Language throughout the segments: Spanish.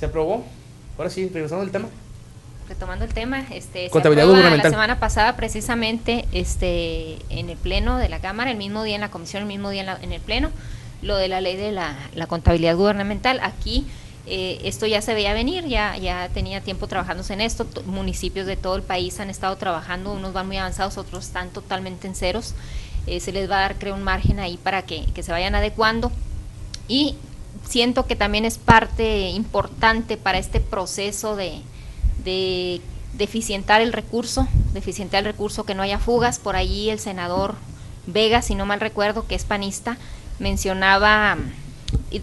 se aprobó. Ahora sí, regresando al tema. Retomando el tema, Contabilidad se aprueba gubernamental. la semana pasada precisamente en el pleno de la Cámara, el mismo día en la comisión, el mismo día en el pleno, lo de la ley de la contabilidad gubernamental. Aquí esto ya se veía venir, ya tenía tiempo trabajándose en esto, municipios de todo el país han estado trabajando, unos van muy avanzados, otros están totalmente en ceros, se les va a dar, creo, un margen ahí para que se vayan adecuando, y siento que también es parte importante para este proceso de eficientar el recurso, que no haya fugas. Por allí el senador Vega, si no mal recuerdo, que es panista, mencionaba,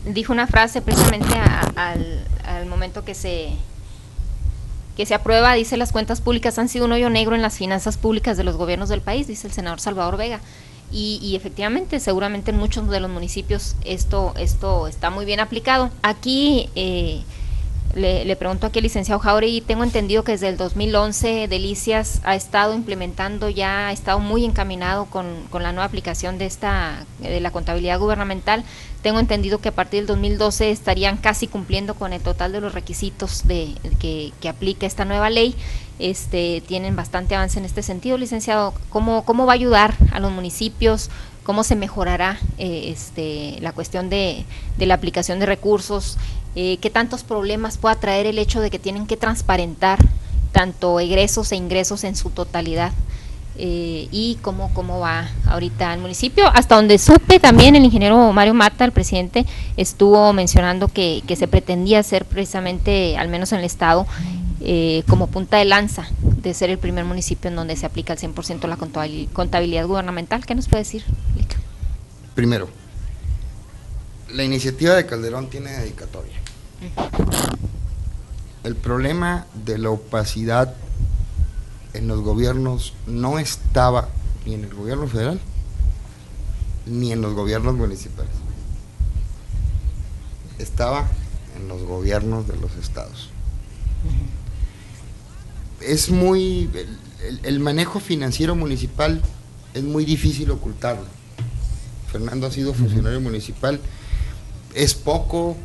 dijo una frase precisamente al momento que se aprueba, dice: las cuentas públicas han sido un hoyo negro en las finanzas públicas de los gobiernos del país, dice el senador Salvador Vega. Y efectivamente, seguramente en muchos de los municipios esto está muy bien aplicado. Aquí le pregunto aquí al licenciado Jauregui, tengo entendido que desde el 2011 Delicias ha estado implementando, ya ha estado muy encaminado con la nueva aplicación de la contabilidad gubernamental. Tengo entendido que a partir del 2012 estarían casi cumpliendo con el total de los requisitos que aplica esta nueva ley. Tienen bastante avance en este sentido, licenciado. ¿Cómo va a ayudar a los municipios? ¿Cómo se mejorará la cuestión de la aplicación de recursos? ¿Qué tantos problemas pueda traer el hecho de que tienen que transparentar tanto egresos e ingresos en su totalidad? Y cómo va ahorita el municipio. Hasta donde supe, también el ingeniero Mario Mata, el presidente, estuvo mencionando que se pretendía hacer precisamente, al menos en el estado, como punta de lanza de ser el primer municipio en donde se aplica al 100% la contabilidad gubernamental. ¿Qué nos puede decir, Lica? Primero, la iniciativa de Calderón tiene dedicatoria. El problema de la opacidad en los gobiernos no estaba ni en el gobierno federal ni en los gobiernos municipales, estaba en los gobiernos de los estados. Es muy, el manejo financiero municipal es muy difícil ocultarlo. Fernando ha sido funcionario municipal, es poco,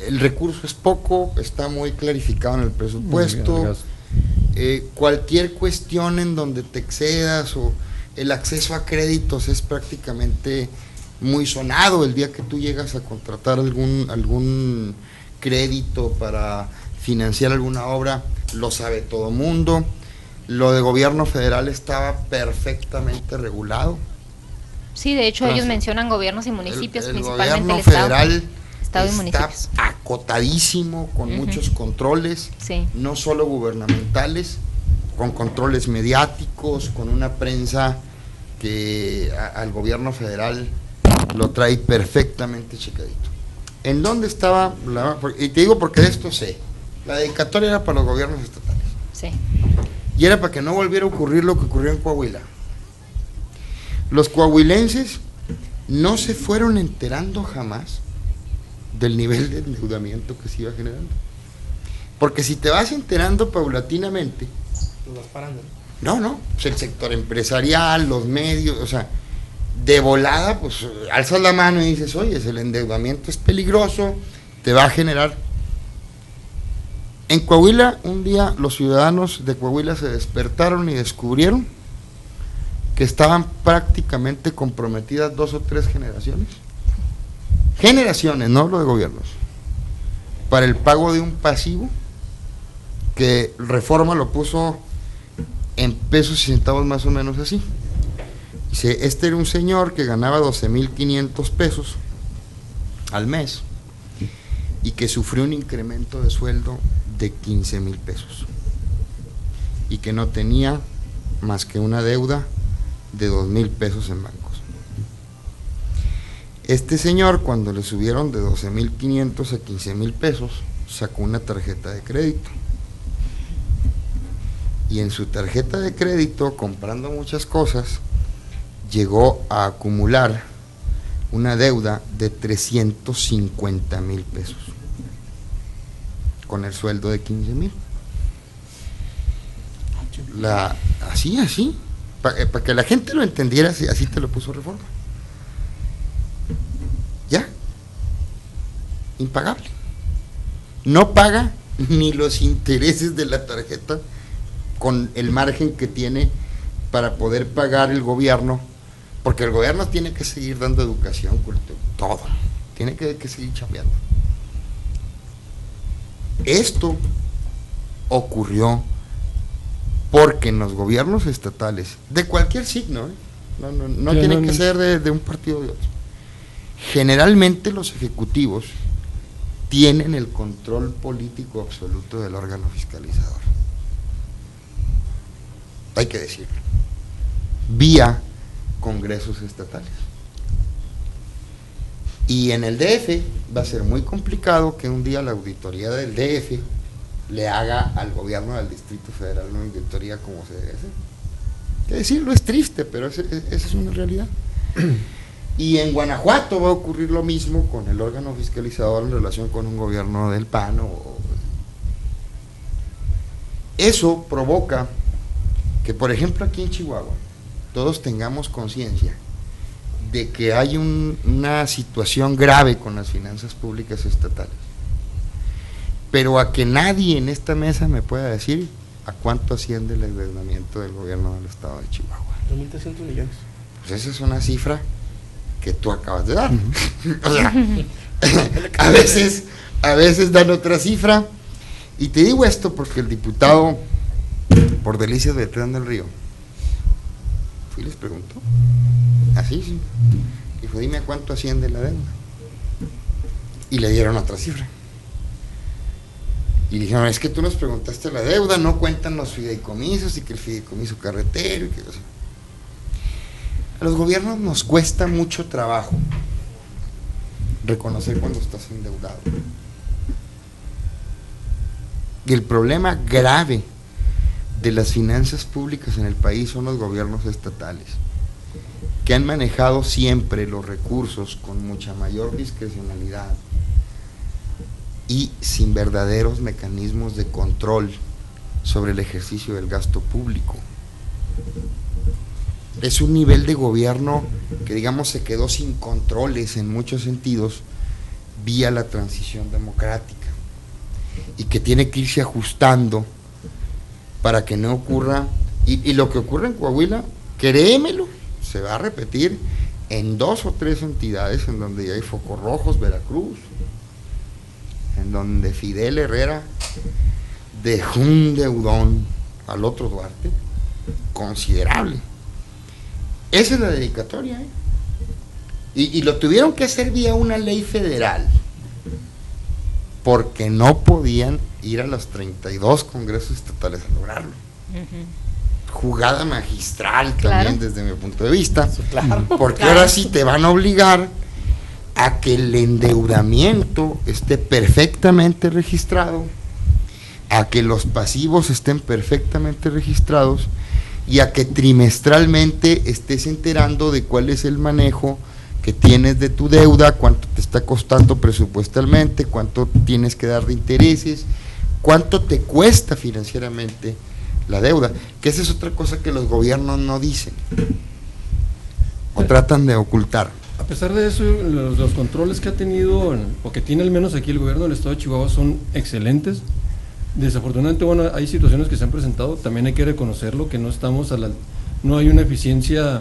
el recurso es poco, está muy clarificado en el presupuesto. Cualquier cuestión en donde te excedas o el acceso a créditos es prácticamente muy sonado. El día que tú llegas a contratar algún crédito para financiar alguna obra, lo sabe todo mundo. Lo de gobierno federal estaba perfectamente regulado. Sí, de hecho ellos mencionan gobiernos y municipios, principalmente el el estado. Federal Estado y está municipios acotadísimo, con muchos controles, sí, no solo gubernamentales, con controles mediáticos, con una prensa que al gobierno federal lo trae perfectamente checadito. ¿En dónde estaba? Y te digo porque de esto sé, la dedicatoria era para los gobiernos estatales. Sí. Y era para que no volviera a ocurrir lo que ocurrió en Coahuila. Los coahuilenses no se fueron enterando jamás del nivel de endeudamiento que se iba generando. Porque si te vas enterando paulatinamente, Los vas parando. no, pues el sector empresarial, los medios, o sea, de volada, pues alzas la mano y dices: oye, el endeudamiento es peligroso, te va a generar. En Coahuila, un día los ciudadanos de Coahuila se despertaron y descubrieron que estaban prácticamente comprometidas 2 o 3 generaciones, no hablo de gobiernos, para el pago de un pasivo que Reforma lo puso en pesos y centavos más o menos así. Dice, este era un señor que ganaba 12,500 pesos al mes y que sufrió un incremento de sueldo de 15,000 pesos y que no tenía más que una deuda de 2,000 pesos en bancos. Este señor, cuando le subieron de 12,500 a 15,000 pesos, sacó una tarjeta de crédito. Y en su tarjeta de crédito, comprando muchas cosas, llegó a acumular una deuda de 350,000 pesos, con el sueldo de 15,000. Así, para que la gente lo entendiera, así te lo puso Reforma. Ya, impagable. no paga ni los intereses de la tarjeta con el margen que tiene para poder pagar el gobierno, porque el gobierno tiene que seguir dando educación, cultura, todo, tiene que seguir chambeando. Esto ocurrió porque en los gobiernos estatales, de cualquier signo, no tiene que ser de un partido o de otro, generalmente los ejecutivos tienen el control político absoluto del órgano fiscalizador. Hay que decirlo. Vía congresos estatales. Y en el DF va a ser muy complicado que un día la auditoría del DF le haga al gobierno del Distrito Federal una auditoría como se debe hacer. Hay que decirlo, es triste, pero esa es una realidad. Y en Guanajuato va a ocurrir lo mismo con el órgano fiscalizador en relación con un gobierno del PAN. Eso provoca que, por ejemplo, aquí en Chihuahua, todos tengamos conciencia de que hay una situación grave con las finanzas públicas estatales. Pero a que nadie en esta mesa me pueda decir a cuánto asciende el endeudamiento del gobierno del estado de Chihuahua. 2.300 millones. Pues esa es una cifra que tú acabas de dar. O sea, a veces dan otra cifra. Y te digo esto porque el diputado por Delicias de Beltrán del Río fui y les preguntó, así sí, dijo, dime a cuánto asciende la deuda, y le dieron otra cifra y dijeron, es que tú nos preguntaste la deuda, no cuentan los fideicomisos y que el fideicomiso carretero y que, o sea, a los gobiernos nos cuesta mucho trabajo reconocer cuando estás endeudado, y el problema grave de las finanzas públicas en el país son los gobiernos estatales, que han manejado siempre los recursos con mucha mayor discrecionalidad y sin verdaderos mecanismos de control sobre el ejercicio del gasto público. Es un nivel de gobierno que, digamos, se quedó sin controles en muchos sentidos vía la transición democrática y que tiene que irse ajustando para que no ocurra, y lo que ocurre en Coahuila, créemelo, se va a repetir en 2 o 3 entidades en donde ya hay focos rojos, Veracruz, en donde Fidel Herrera dejó un deudón al otro Duarte considerable. Esa es la dedicatoria, y lo tuvieron que hacer vía una ley federal, porque no podían ir a los 32 congresos estatales a lograrlo. Jugada magistral también, desde mi punto de vista, Claro. porque ahora sí te van a obligar a que el endeudamiento esté perfectamente registrado, a que los pasivos estén perfectamente registrados y a que trimestralmente estés enterando de cuál es el manejo que tienes de tu deuda, cuánto te está costando presupuestalmente, cuánto tienes que dar de intereses, cuánto te cuesta financieramente la deuda, que esa es otra cosa que los gobiernos no dicen o tratan de ocultar. A pesar de eso, los controles que ha tenido, o que tiene al menos aquí el gobierno del estado de Chihuahua, son excelentes. Desafortunadamente, bueno, hay situaciones que se han presentado, también hay que reconocerlo, que no estamos no hay una eficiencia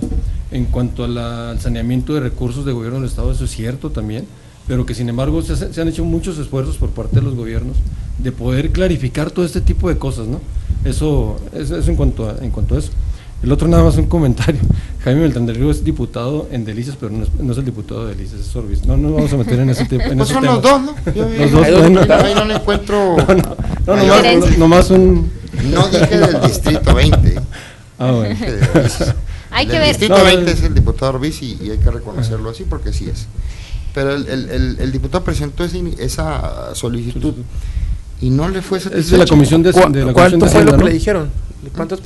en cuanto al saneamiento de recursos de gobierno del estado, eso es cierto también, pero que sin embargo se han hecho muchos esfuerzos por parte de los gobiernos de poder clarificar todo este tipo de cosas, ¿no? Eso en cuanto a eso. El otro, nada más un comentario. Jaime Beltrán del Río es diputado en Delicias, pero no es el diputado de Delicias, es Orbis. No nos vamos a meter en ese tipo. Pues son los dos, ¿no? Los dos, ahí no le encuentro. nomás un. No dije del distrito 20. Ah, bueno. Dije de Delicias. Hay que El ver. distrito 20 es el diputado Orbis y hay que reconocerlo así porque sí es. Pero el diputado presentó esa solicitud y no le fue satisfecho. Es de la comisión de la ¿Cuánto comisión de fue lo Hacienda, que ¿no? le dijeron? ¿Cuánto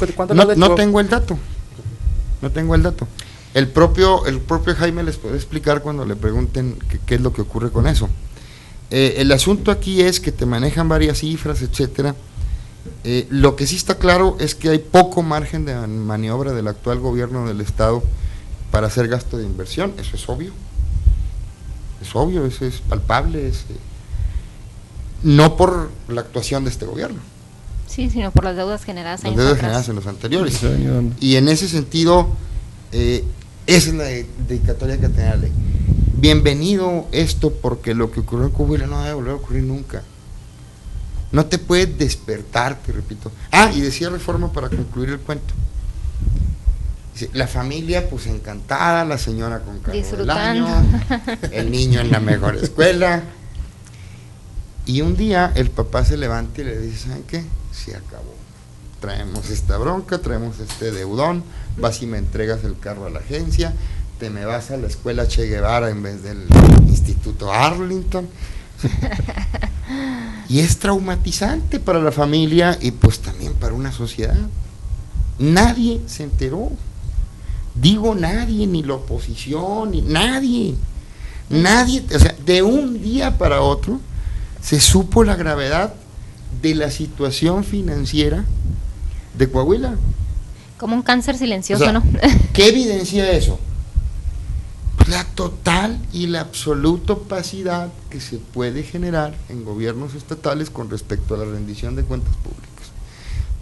No tengo el dato. No tengo el dato. El propio Jaime les puede explicar cuando le pregunten qué es lo que ocurre con eso. El asunto aquí es que te manejan varias cifras, etcétera. Lo que sí está claro es que hay poco margen de maniobra del actual gobierno del estado para hacer gasto de inversión. Eso es obvio, eso es palpable, no por la actuación de este gobierno, Sí, sino por las deudas generadas las años deudas atrás. generadas en los anteriores. Se ha venido dando. Y en ese sentido, esa es la dedicatoria que tiene la ley. Bienvenido esto, porque lo que ocurrió en Coahuila no debe volver a ocurrir nunca. No te puedes despertar, te repito. Y decía Reforma para concluir el cuento. Dice, la familia pues encantada, la señora con carro del año, el niño en la mejor escuela. Y un día el papá se levanta y le dice, ¿saben qué? Se acabó. Traemos esta bronca, traemos este deudón, vas y me entregas el carro a la agencia, te me vas a la escuela Che Guevara en vez del Instituto Arlington. Y es traumatizante para la familia y pues también para una sociedad. Nadie se enteró. Digo nadie, ni la oposición, ni nadie. Nadie, o sea, de un día para otro se supo la gravedad de la situación financiera de Coahuila. Como un cáncer silencioso, O sea, ¿no? ¿qué evidencia eso? Pues la total y la absoluta opacidad que se puede generar en gobiernos estatales con respecto a la rendición de cuentas públicas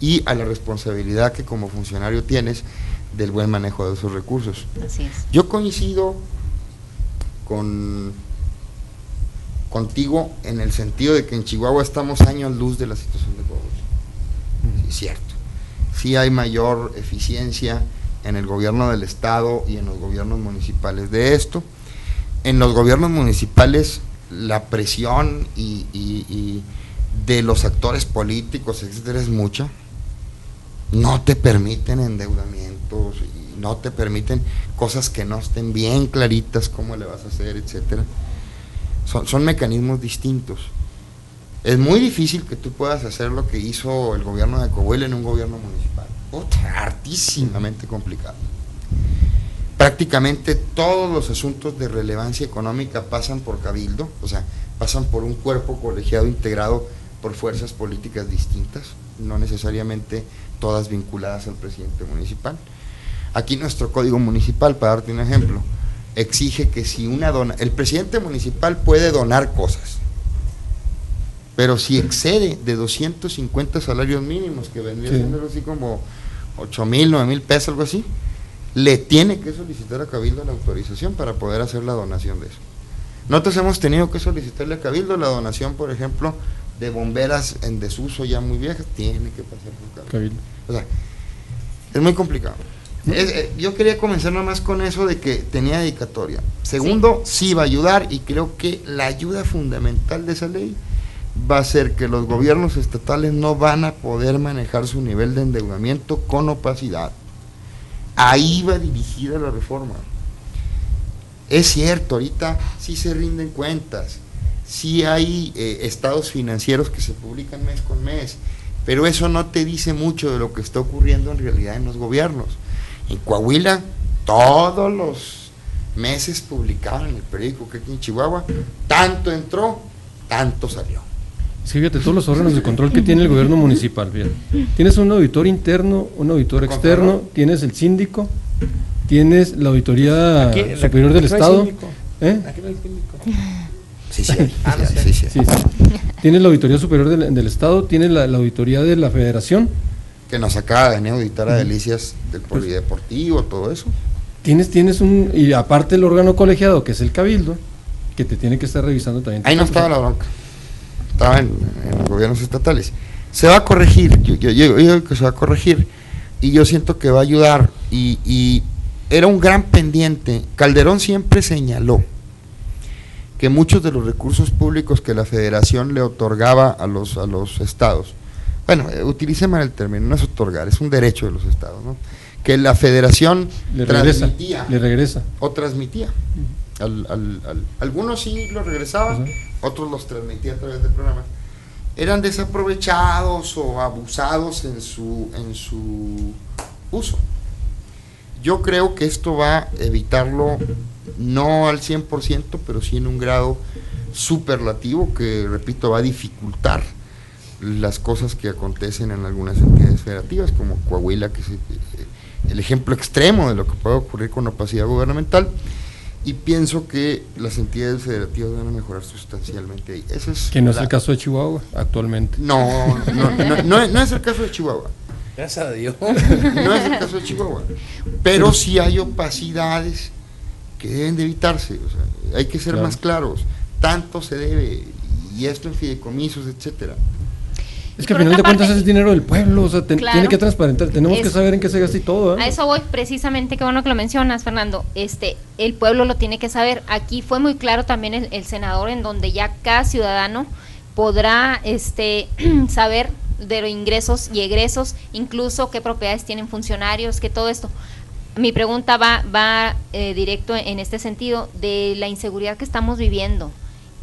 y a la responsabilidad que como funcionario tienes del buen manejo de esos recursos. Así es. Yo coincido contigo en el sentido de que en Chihuahua estamos años luz de la situación de Coahuila. Sí, es cierto. Sí hay mayor eficiencia en el gobierno del estado y en los gobiernos municipales de esto. En los gobiernos municipales la presión y de los actores políticos, etcétera, es mucha. No te permiten endeudamientos y no te permiten cosas que no estén bien claritas cómo le vas a hacer, etcétera. Son mecanismos distintos. Es muy difícil que tú puedas hacer lo que hizo el gobierno de Coahuila en un gobierno municipal. Hartísimamente complicado. Prácticamente todos los asuntos de relevancia económica pasan por cabildo, o sea, pasan por un cuerpo colegiado integrado por fuerzas políticas distintas, no necesariamente todas vinculadas al presidente municipal. Aquí nuestro código municipal, para darte un ejemplo, exige que si el presidente municipal puede donar cosas, pero si excede de 250 salarios mínimos, que vendría siendo algo así como 8,000, 9,000 pesos, algo así, le tiene que solicitar a Cabildo la autorización para poder hacer la donación de eso. Nosotros hemos tenido que solicitarle a Cabildo la donación, por ejemplo, de bomberas en desuso ya muy viejas, tiene que pasar por Cabildo. O sea, es muy complicado. Yo quería comenzar nomás con eso de que tenía dedicatoria. Segundo, sí va a ayudar, y creo que la ayuda fundamental de esa ley va a ser que los gobiernos estatales no van a poder manejar su nivel de endeudamiento con opacidad. Ahí va dirigida la reforma. Es cierto, ahorita sí se rinden cuentas, sí hay estados financieros que se publican mes con mes, pero eso no te dice mucho de lo que está ocurriendo en realidad en los gobiernos. En Coahuila, todos los meses publicaban en el periódico que aquí en Chihuahua, tanto entró, tanto salió. Sí, fíjate, todos los órganos de control que tiene el gobierno municipal, bien. Tienes un auditor interno, un auditor externo, tienes el síndico, tienes la auditoría superior del Estado. Aquí no hay síndico. Sí, sí. Sí. Tienes la auditoría superior del Estado, tienes la auditoría de la Federación. Que nos acaba de venir a auditar a Delicias del polideportivo, todo eso. Tienes y aparte el órgano colegiado, que es el Cabildo, que te tiene que estar revisando también. Ahí no estaba la bronca, estaba en los gobiernos estatales. Se va a corregir, yo digo que se va a corregir, y yo siento que va a ayudar, y era un gran pendiente. Calderón siempre señaló que muchos de los recursos públicos que la Federación le otorgaba a los estados, bueno, utilicé mal el término, no es otorgar, es un derecho de los estados, ¿no? Que la Federación le regresa o transmitía. Algunos sí lo regresaban, otros los transmitía a través de programas. Eran desaprovechados o abusados en su uso. Yo creo que esto va a evitarlo, no al 100%, pero sí en un grado superlativo que, repito, va a dificultar las cosas que acontecen en algunas entidades federativas, como Coahuila, que es el ejemplo extremo de lo que puede ocurrir con opacidad gubernamental. y pienso que las entidades federativas van a mejorar sustancialmente ahí. Eso es Que no es el caso de Chihuahua actualmente. No es el caso de Chihuahua. Gracias a Dios. No es el caso de Chihuahua. Pero sí hay opacidades que deben de evitarse. O sea, hay que ser Claro. más claros. Tanto se debe, y esto en fideicomisos, etcétera. Es que Por al final de otra cuentas parte- es dinero del pueblo, o sea, Claro. tiene que transparentar, tenemos que Es- saber en qué se gasta y todo. ¿eh? A eso voy precisamente, qué bueno que lo mencionas, Fernando. El pueblo lo tiene que saber. Aquí fue muy claro también el senador, en donde ya cada ciudadano podrá saber de los ingresos y egresos, incluso qué propiedades tienen funcionarios, que todo esto. Mi pregunta va directo en este sentido, de la inseguridad que estamos viviendo.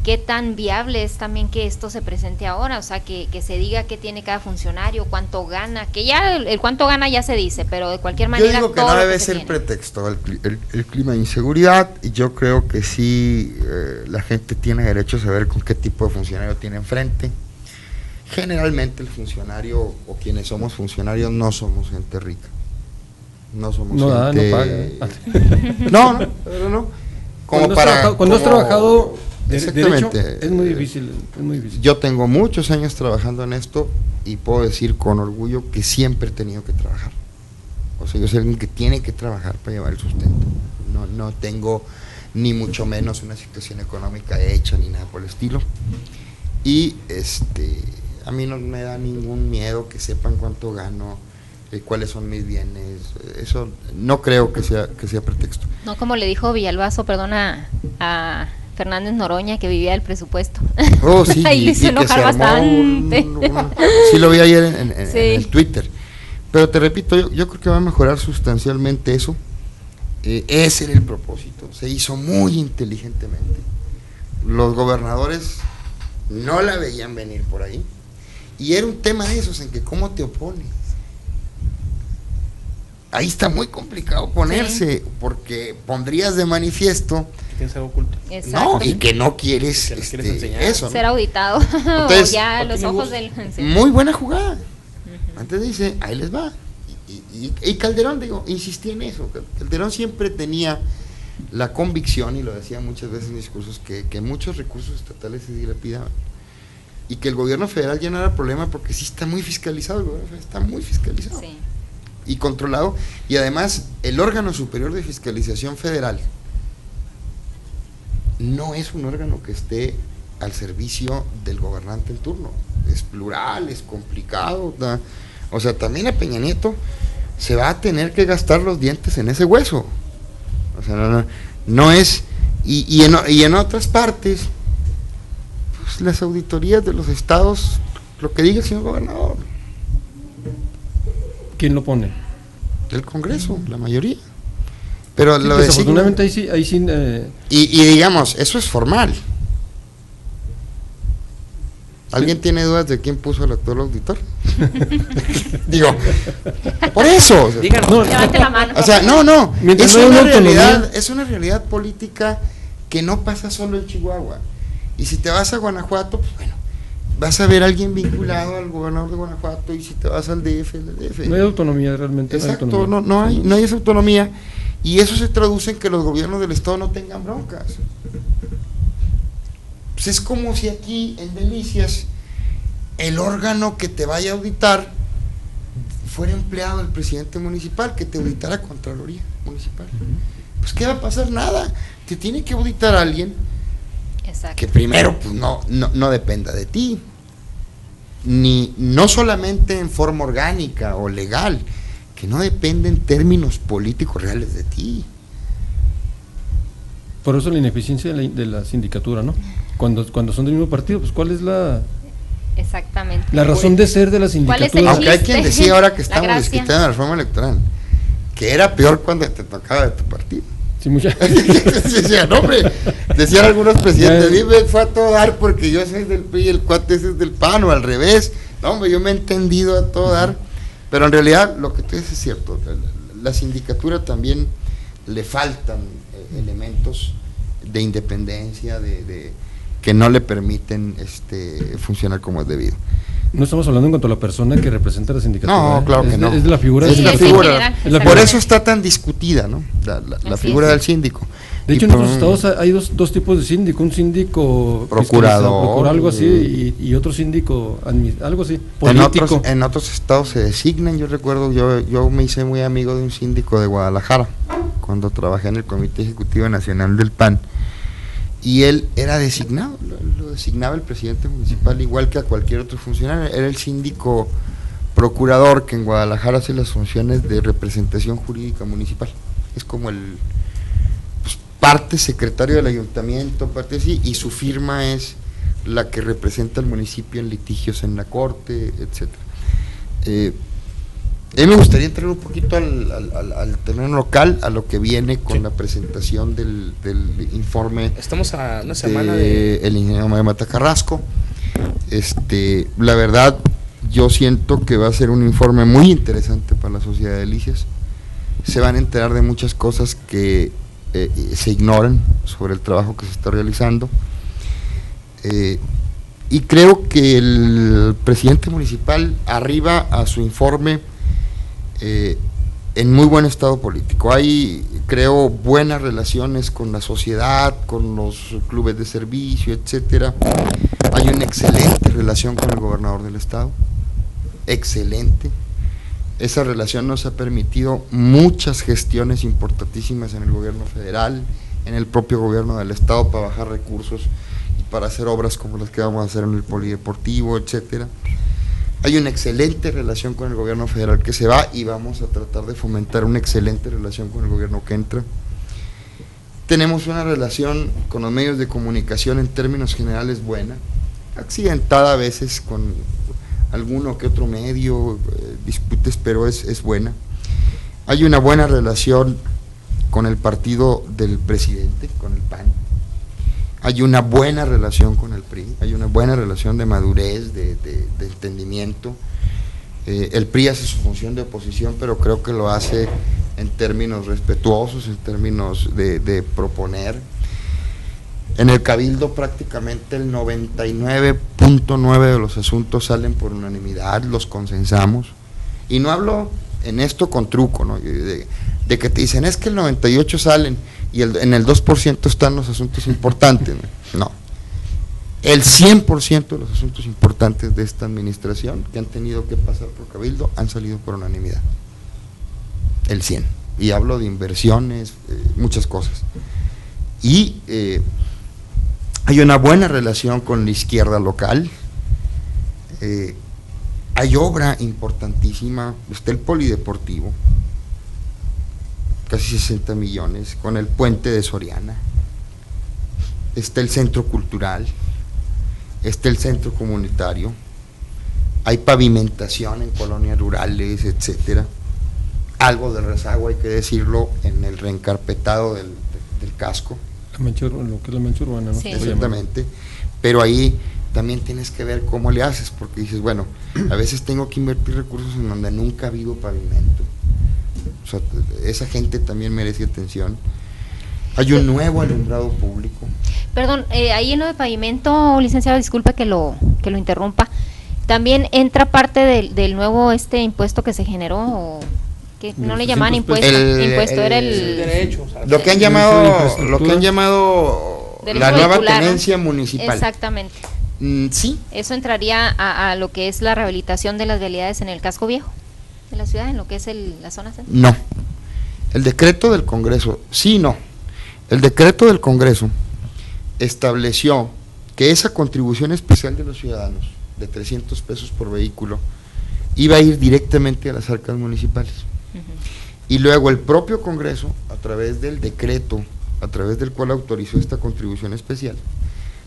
¿Qué tan viable es también que esto se presente ahora? O sea, que se diga qué tiene cada funcionario, cuánto gana, que ya el cuánto gana ya se dice, pero de cualquier manera Yo digo que todo no lo debe se ser tiene. pretexto el clima de inseguridad, y yo creo que sí, la gente tiene derecho a saber con qué tipo de funcionario tiene enfrente. Generalmente el funcionario, o quienes somos funcionarios, no somos gente rica. No somos No da, gente... no paga. No, pero no. Como Cuando has trabajado derecho, Exactamente. es muy difícil, es muy difícil. Yo tengo muchos años trabajando en esto y puedo decir con orgullo que siempre he tenido que trabajar. O sea, yo soy alguien que tiene que trabajar para llevar el sustento. No tengo ni mucho menos una situación económica hecha ni nada por el estilo. Y a mí no me da ningún miedo que sepan cuánto gano, cuáles son mis bienes. Eso no creo que sea pretexto. No, como le dijo Villalbazo, perdona, a Fernández Noroña, que vivía del presupuesto. Oh, sí, Ahí le hizo que enojar se armó bastante. sí, lo vi ayer en Sí. el Twitter. Pero te repito, yo creo que va a mejorar sustancialmente eso. Ese era el propósito. Se hizo muy inteligentemente. Los gobernadores no la veían venir por ahí. Y era un tema de esos, en que cómo te opones. Ahí está muy complicado ponerse, porque pondrías de manifiesto, Tienes algo oculto. Exacto. no, y que no quieres, Que no quieres enseñar. eso, ¿no? Ser auditado. Entonces, o ya a ¿por los qué no ojos vos? del... sí. Muy buena jugada. Antes dice, ahí les va. Y Calderón, insistía en eso. Calderón siempre tenía la convicción, y lo decía muchas veces en discursos, que muchos recursos estatales se dilapidaban. Y que el gobierno federal ya no era problema, porque sí está muy fiscalizado, el gobierno federal está muy fiscalizado. Sí. Y controlado. Y además, el órgano superior de fiscalización federal no es un órgano que esté al servicio del gobernante en turno. Es plural, es complicado. O sea, también a Peña Nieto se va a tener que gastar los dientes en ese hueso. O sea, no es... Y en otras partes, pues las auditorías de los estados, lo que diga el señor gobernador, ¿Quién lo pone? del Congreso, la mayoría. Pero Sí, lo desafortunadamente designan, ahí sí y digamos, eso es formal. ¿Alguien tiene dudas de quién puso al actual auditor? Digo, por eso. O sea, Díganos. No, Levante la mano. o sea, no, Mientras es no haya una una autonomía. realidad, es una realidad política que no pasa solo en Chihuahua. Y si te vas a Guanajuato, pues bueno, vas a ver a alguien vinculado al gobernador de Guanajuato, y si te vas al DF, el DF. no hay autonomía realmente. no hay Exacto, autonomía. no hay esa autonomía, y eso se traduce en que los gobiernos del estado no tengan broncas. Pues es como si aquí en Delicias el órgano que te vaya a auditar fuera empleado del presidente municipal, que te auditara Contraloría Municipal. Pues ¿qué va a pasar? Nada. Te tiene que auditar a alguien Exacto. que primero pues no dependa de ti, no solamente en forma orgánica o legal, que no depende en términos políticos reales de ti. Por eso la ineficiencia de la sindicatura, ¿no? Cuando son del mismo partido, pues ¿cuál es la Exactamente. razón de ser de la ¿Cuál es el sindicatura? Aunque hay quien chiste? decía, ahora que La estamos gracia. discutiendo la reforma electoral, que era peor cuando te tocaba de tu partido. Sí, mucha... Decían, hombre, decían algunos presidentes, a mí me fue a todo dar porque yo soy del PRI y el cuate ese es del PAN, o al revés. No, hombre, yo me he entendido a todo dar, pero en realidad lo que tú dices es cierto. La sindicatura también le faltan elementos de independencia, de que no le permiten funcionar como es debido. No estamos hablando en cuanto a la persona que representa la sindicatura. No, claro que Es no. Es de la figura Es Sí, la es en figura. general, Es la Por exactamente. eso está tan discutida, ¿no? La Así figura es. del síndico. De hecho, en otros estados hay dos tipos de síndico, un síndico procurador, algo así, y otro síndico, algo así, político. En otros estados se designan. Yo recuerdo, yo me hice muy amigo de un síndico de Guadalajara, cuando trabajé en el Comité Ejecutivo Nacional del PAN, y él era designado, lo designaba el presidente municipal, igual que a cualquier otro funcionario. Era el síndico procurador, que en Guadalajara hace las funciones de representación jurídica municipal. Es como el parte secretario del ayuntamiento, parte así, y su firma es la que representa al municipio en litigios en la corte, etcétera. A mí me gustaría entrar un poquito al terreno local, a lo que viene con la presentación del informe. Estamos a una semana de el ingeniero Mario Mata Carrasco. La verdad, yo siento que va a ser un informe muy interesante para la sociedad de Delicias. Se van a enterar de muchas cosas que se ignoran sobre el trabajo que se está realizando, y creo que el presidente municipal arriba a su informe en muy buen estado político. Hay, creo, buenas relaciones con la sociedad, con los clubes de servicio, etcétera. Hay una excelente relación con el gobernador del estado, excelente. Esa relación nos ha permitido muchas gestiones importantísimas en el gobierno federal, en el propio gobierno del estado, para bajar recursos y para hacer obras como las que vamos a hacer en el polideportivo, etcétera. Hay una excelente relación con el gobierno federal que se va, y vamos a tratar de fomentar una excelente relación con el gobierno que entra. Tenemos una relación con los medios de comunicación en términos generales buena, accidentada a veces con alguno que otro medio, disputes, pero es buena. Hay una buena relación con el partido del presidente, con el PAN. Hay una buena relación con el PRI, hay una buena relación de madurez, de entendimiento. El PRI hace su función de oposición, pero creo que lo hace en términos respetuosos, en términos de proponer. En el Cabildo prácticamente el 99.9 de los asuntos salen por unanimidad, los consensamos. Y no hablo en esto con truco, ¿no? De que te dicen, es que el 98 salen y en el 2% están los asuntos importantes. No. El 100% de los asuntos importantes de esta administración que han tenido que pasar por Cabildo han salido por unanimidad. El 100%. Y hablo de inversiones, muchas cosas. Y hay una buena relación con la izquierda local. Hay obra importantísima, está el polideportivo, casi 60 millones, con el puente de Soriana, está el centro cultural, está el centro comunitario, hay pavimentación en colonias rurales, etcétera. Algo de rezago, hay que decirlo, en el reencarpetado del casco. Lo que es la mancha urbana, ¿no? Sí. Exactamente, pero ahí también tienes que ver cómo le haces, porque dices, bueno, a veces tengo que invertir recursos en donde nunca ha habido pavimento. O sea, esa gente también merece atención. Hay un nuevo alumbrado público. Perdón, ahí en lo de pavimento, licenciado, disculpe que lo interrumpa. ¿También entra parte del nuevo impuesto que se generó, o que no le llamaban impuesto? Era el derecho, o sea, lo que han llamado Derecho la nueva vehicular, ¿no? tenencia municipal. Exactamente. Sí. Eso entraría a lo que es la rehabilitación de las vialidades en el casco viejo de la ciudad, en lo que es la zona central. No. El decreto del Congreso, sí, no. El decreto del Congreso estableció que esa contribución especial de los ciudadanos de 300 pesos por vehículo iba a ir directamente a las arcas municipales. Y luego el propio Congreso, a través del decreto, a través del cual autorizó esta contribución especial,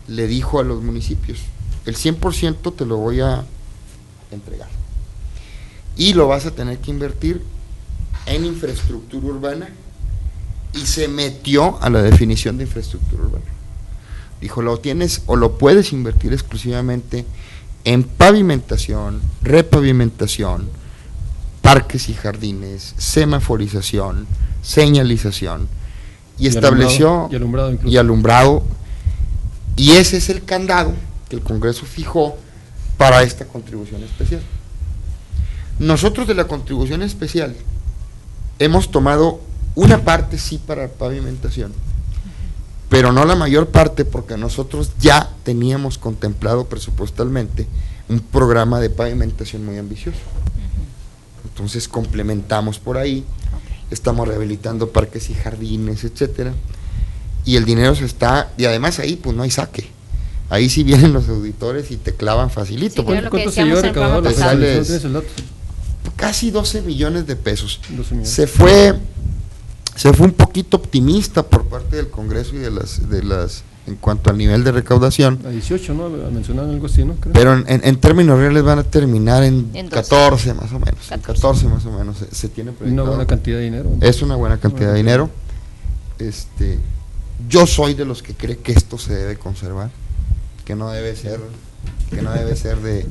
le dijo a los municipios, el 100% te lo voy a entregar, y lo vas a tener que invertir en infraestructura urbana, y se metió a la definición de infraestructura urbana. Dijo, lo tienes o lo puedes invertir exclusivamente en pavimentación, repavimentación, parques y jardines, semaforización, señalización, y estableció alumbrado, y ese es el candado que el Congreso fijó para esta contribución especial. Nosotros de la contribución especial hemos tomado una parte sí para pavimentación, pero no la mayor parte, porque nosotros ya teníamos contemplado presupuestalmente un programa de pavimentación muy ambicioso. Entonces complementamos por ahí, estamos rehabilitando parques y jardines, etcétera, y el dinero se está, y además ahí pues no hay saque. Ahí sí vienen los auditores y te clavan facilito. Sí, claro, ¿Cuánto se lleva recaudado la fecha? ¿No tienes el dato? Casi 12 millones de pesos. 12 millones. Se fue un poquito optimista por parte del Congreso y de las en cuanto al nivel de recaudación. A 18, ¿no? Mencionaban algo así, ¿no? Creo. Pero en términos reales van a terminar en 14 más o menos. 14 más o menos se tiene proyectado. Una buena cantidad de dinero. Es una buena cantidad de dinero. Yo soy de los que cree que esto se debe conservar, que no debe ser de...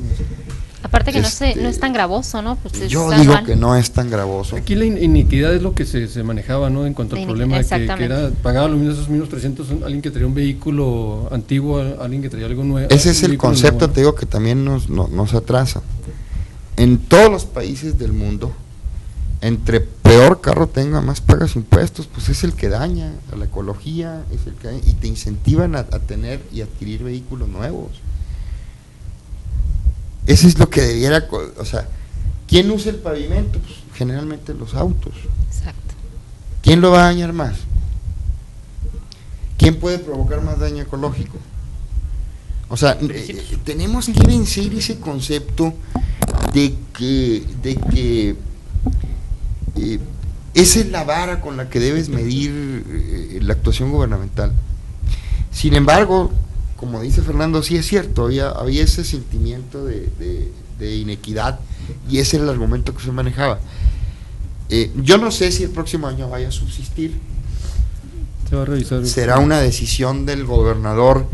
Aparte que no es tan gravoso, ¿no? Pues yo digo que no es tan gravoso. Aquí la iniquidad es lo que se manejaba, ¿no? En cuanto al problema de que era pagaba esos mismos 300 alguien que traía un vehículo antiguo, alguien que traía algo nuevo. Ese es el concepto, te digo, que también nos atrasa. En todos los países del mundo, entre peor carro tenga, más pagas impuestos, pues es el que daña a la ecología, es el que y te incentivan a tener y adquirir vehículos nuevos. Eso es lo que debiera, o sea, ¿quién usa el pavimento? Pues generalmente los autos. Exacto. ¿Quién lo va a dañar más? ¿Quién puede provocar más daño ecológico? O sea, tenemos que vencer ese concepto de que esa es la vara con la que debes medir la actuación gubernamental. Sin embargo, como dice Fernando, sí es cierto, había ese sentimiento de inequidad, y ese era el argumento que se manejaba. Yo no sé si el próximo año vaya a subsistir. Se va a revisar. Será una decisión del gobernador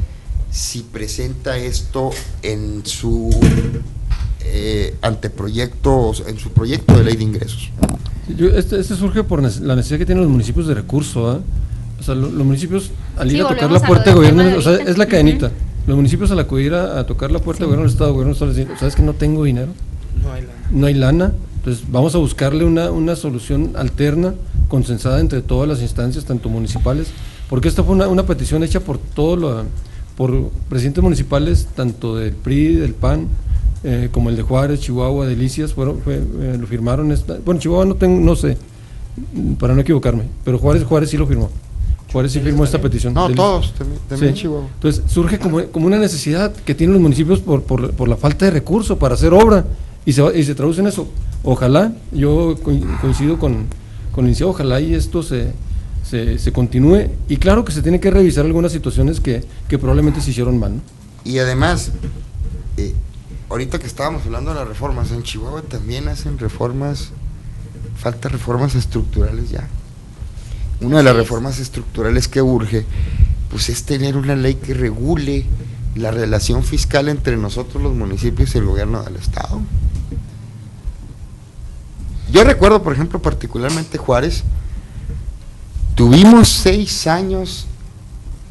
si presenta esto en su anteproyecto, en su proyecto de ley de ingresos. Este surge por la necesidad que tienen los municipios de recursos, ¿eh? O sea, los municipios al ir a tocar la puerta de gobierno, o sea, es la cadenita. Los municipios al acudir a tocar la puerta de gobierno del Estado les dicen, ¿sabes que no tengo dinero? No hay lana. Entonces vamos a buscarle una solución alterna, consensada entre todas las instancias, tanto municipales, porque esta fue una petición hecha por por presidentes municipales, tanto del PRI, del PAN, como el de Juárez, Chihuahua, Delicias, lo firmaron. Bueno, Chihuahua no sé, para no equivocarme, pero Juárez sí lo firmó. Juárez sí firmó esta petición. No, todos, también sí. Chihuahua. Entonces surge como una necesidad que tienen los municipios por la falta de recursos para hacer obra, y se traduce en eso. Ojalá, yo coincido con el licenciado, ojalá y esto se continúe, y claro que se tiene que revisar algunas situaciones que probablemente se hicieron mal, ¿no? Y además, ahorita que estábamos hablando de las reformas, en Chihuahua también hacen reformas, falta reformas estructurales ya. Una de las reformas estructurales que urge, pues es tener una ley que regule la relación fiscal entre nosotros los municipios y el gobierno del estado. Yo recuerdo, por ejemplo, particularmente Juárez, tuvimos 6 años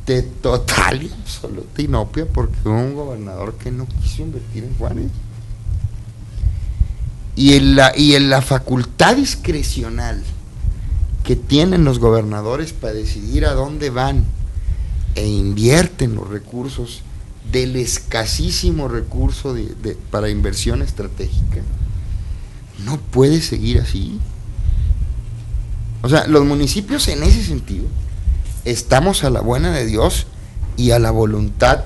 de total y absoluta inopia porque hubo un gobernador que no quiso invertir en Juárez. Y en la facultad discrecional que tienen los gobernadores para decidir a dónde van e invierten los recursos del escasísimo recurso para inversión estratégica, no puede seguir así. O sea, los municipios en ese sentido estamos a la buena de Dios y a la voluntad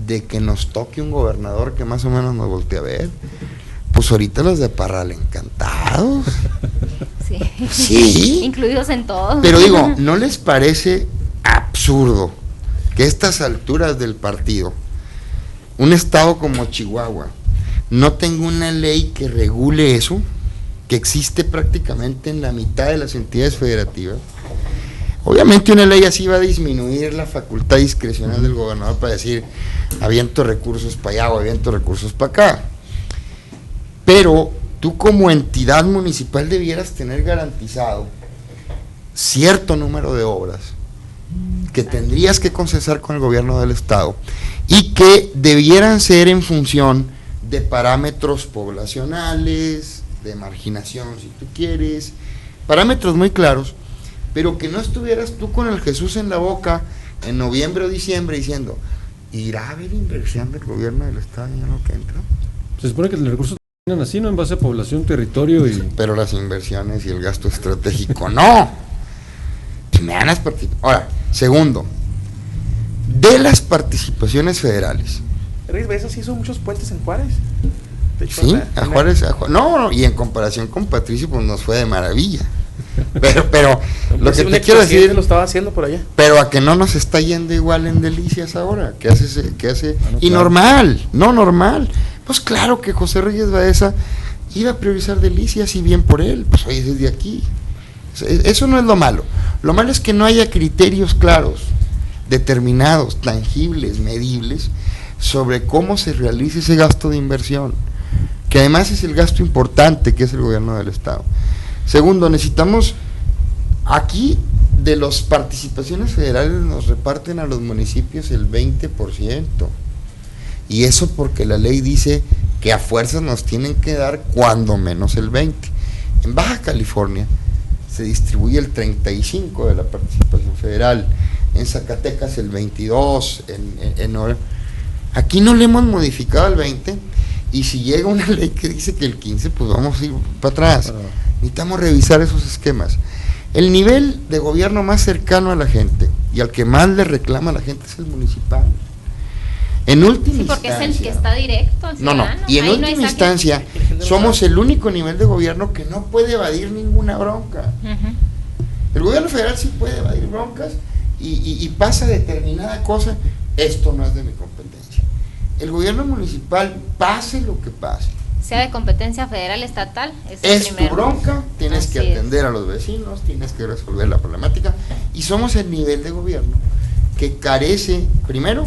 de que nos toque un gobernador que más o menos nos voltee a ver. Pues ahorita los de Parral encantados. Sí. Sí. Incluidos en todo. Pero digo, ¿no les parece absurdo que a estas alturas del partido, un estado como Chihuahua no tenga una ley que regule eso, que existe prácticamente en la mitad de las entidades federativas? Obviamente una ley así va a disminuir la facultad discrecional del gobernador para decir, aviento recursos para allá o aviento recursos para acá. Pero tú como entidad municipal debieras tener garantizado cierto número de obras que tendrías que concesar con el gobierno del estado y que debieran ser en función de parámetros poblacionales, de marginación si tú quieres, parámetros muy claros, pero que no estuvieras tú con el Jesús en la boca en noviembre o diciembre diciendo, ¿irá a haber inversión del gobierno del estado en lo que entra? Se supone que los recursos terminan así, ¿no? En base a población, territorio y... Pero las inversiones y el gasto estratégico, no. Me dan las Ahora, segundo, de las participaciones federales. Eso sí hizo muchos puentes en Juárez. De hecho, Sí, a Juárez, no, y en comparación con Patricio, pues nos fue de maravilla. Pero lo que te quiero decir, lo estaba haciendo por allá. pero a que no nos está yendo igual en Delicias ahora, que hace, y claro. normal. Pues claro que José Reyes Baeza iba a priorizar Delicias y bien por él, pues oye, desde aquí. Eso no es lo malo. Lo malo es que no haya criterios claros, determinados, tangibles, medibles, sobre cómo se realiza ese gasto de inversión, que además es el gasto importante que es el gobierno del estado. Segundo, necesitamos, aquí de las participaciones federales nos reparten a los municipios el 20%, y eso porque la ley dice que a fuerzas nos tienen que dar cuando menos el 20%. En Baja California se distribuye el 35% de la participación federal, en Zacatecas el 22%, aquí no le hemos modificado el 20%, y si llega una ley que dice que el 15%, pues vamos a ir para atrás. Necesitamos revisar esos esquemas. El nivel de gobierno más cercano a la gente y al que más le reclama a la gente es el municipal. En última porque instancia, es el que está directo al ciudadano. y en Ahí última instancia somos el único nivel de gobierno que no puede evadir ninguna bronca. El gobierno federal sí puede evadir broncas y pasa determinada cosa, esto no es de mi competencia. El gobierno municipal, pase lo que pase, sea de competencia federal, estatal, es tu bronca, tienes que Así atender a los vecinos, tienes que resolver la problemática, y somos el nivel de gobierno que carece, primero,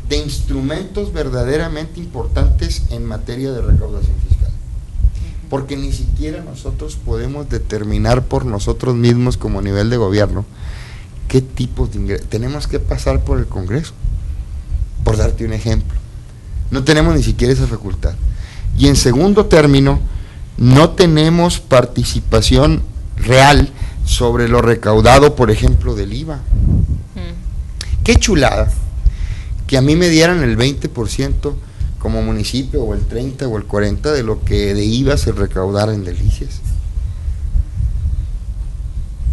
de instrumentos verdaderamente importantes en materia de recaudación fiscal, porque ni siquiera nosotros podemos determinar por nosotros mismos como nivel de gobierno qué tipos de ingresos. Tenemos que pasar por el Congreso, por darte un ejemplo. No tenemos ni siquiera esa facultad. Y en segundo término, no tenemos participación real sobre lo recaudado, por ejemplo, del IVA. Qué chulada que a mí me dieran el 20% como municipio, o el 30% o el 40% de lo que de IVA se recaudara en Delicias.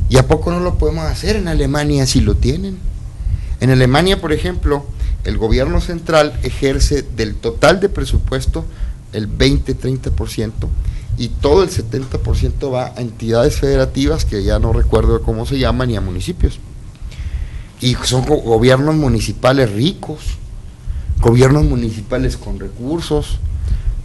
¿Y a poco no lo podemos hacer? En Alemania sí lo tienen. En Alemania, por ejemplo, el gobierno central ejerce del total de presupuesto el 20-30%, y todo el 70% va a entidades federativas que ya no recuerdo cómo se llaman, y a municipios. Y son gobiernos municipales ricos, gobiernos municipales con recursos.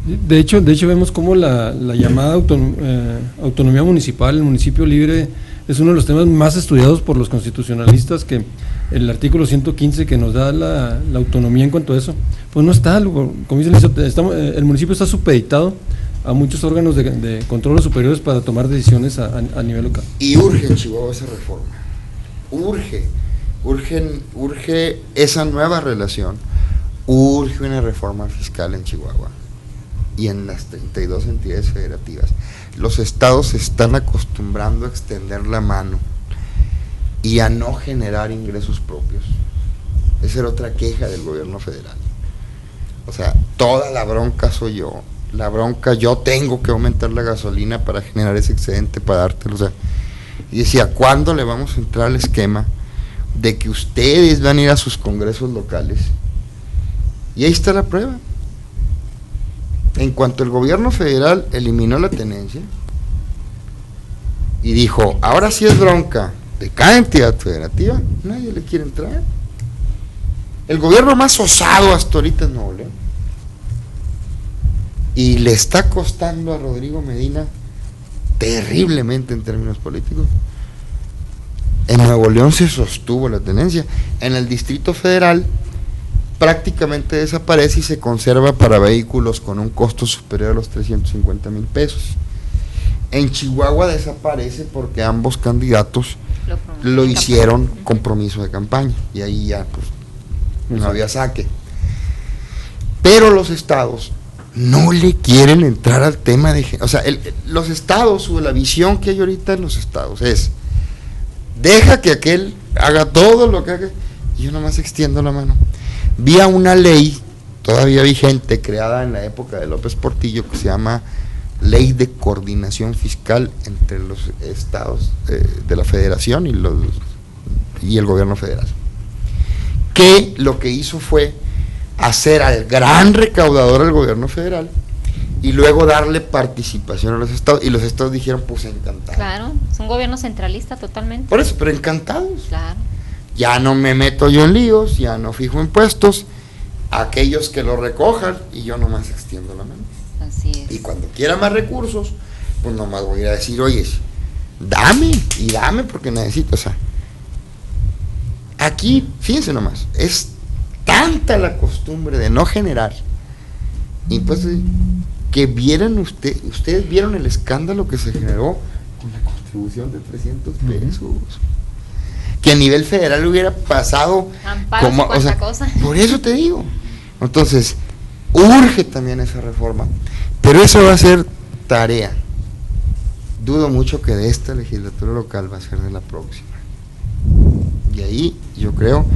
De hecho vemos cómo la llamada autonomía municipal, el municipio libre, es uno de los temas más estudiados por los constitucionalistas, que el artículo 115 que nos da la autonomía en cuanto a eso, pues no está, como dice el municipio está supeditado a muchos órganos de control superiores para tomar decisiones a nivel local. Y urge en Chihuahua esa reforma, urge esa nueva relación, urge una reforma fiscal en Chihuahua y en las 32 entidades federativas. Los estados se están acostumbrando a extender la mano y a no generar ingresos propios. Esa era otra queja del gobierno federal. O sea, toda la bronca soy yo. La bronca, yo tengo que aumentar la gasolina para generar ese excedente para dártelo. O sea, y decía, ¿cuándo le vamos a entrar al esquema de que ustedes van a ir a sus congresos locales? Y ahí está la prueba. En cuanto el gobierno federal eliminó la tenencia y dijo, ahora sí es bronca de cada entidad federativa, nadie le quiere entrar. El gobierno más osado hasta ahorita es Nuevo León, y le está costando a Rodrigo Medina terriblemente en términos políticos. En Nuevo León se sostuvo la tenencia, en el Distrito Federal prácticamente desaparece y se conserva para vehículos con un costo superior a los 350,000 pesos. En Chihuahua desaparece porque ambos candidatos lo hicieron compromiso de campaña, y ahí ya pues no había saque. Pero los estados no le quieren entrar al tema de, o sea, los estados, o la visión que hay ahorita en los estados es, deja que aquel haga todo lo que haga, Y yo nomás extiendo la mano. Vía una ley todavía vigente, creada en la época de López Portillo, que se llama Ley de Coordinación Fiscal entre los estados de la Federación y el gobierno federal, que lo que hizo fue hacer al gran recaudador el gobierno federal y luego darle participación a los estados, y los estados dijeron, pues encantados. Claro, es un gobierno centralista totalmente. Por eso, pero encantados. Claro. Ya no me meto yo en líos, ya no fijo impuestos, aquellos que lo recojan, y yo nomás extiendo la mano. Así es. Y cuando quiera más recursos, pues nomás voy a decir, oye, dame, y dame porque necesito. O sea, aquí, fíjense nomás, es tanta la costumbre de no generar impuestos, que vieran ustedes vieron el escándalo que se generó con la contribución de 300 pesos. Que a nivel federal hubiera pasado Amparos y cuánta cosa. Por eso te digo. Entonces, urge también esa reforma, pero eso va a ser tarea. Dudo mucho que de esta legislatura local va a ser de la próxima. Y ahí yo creo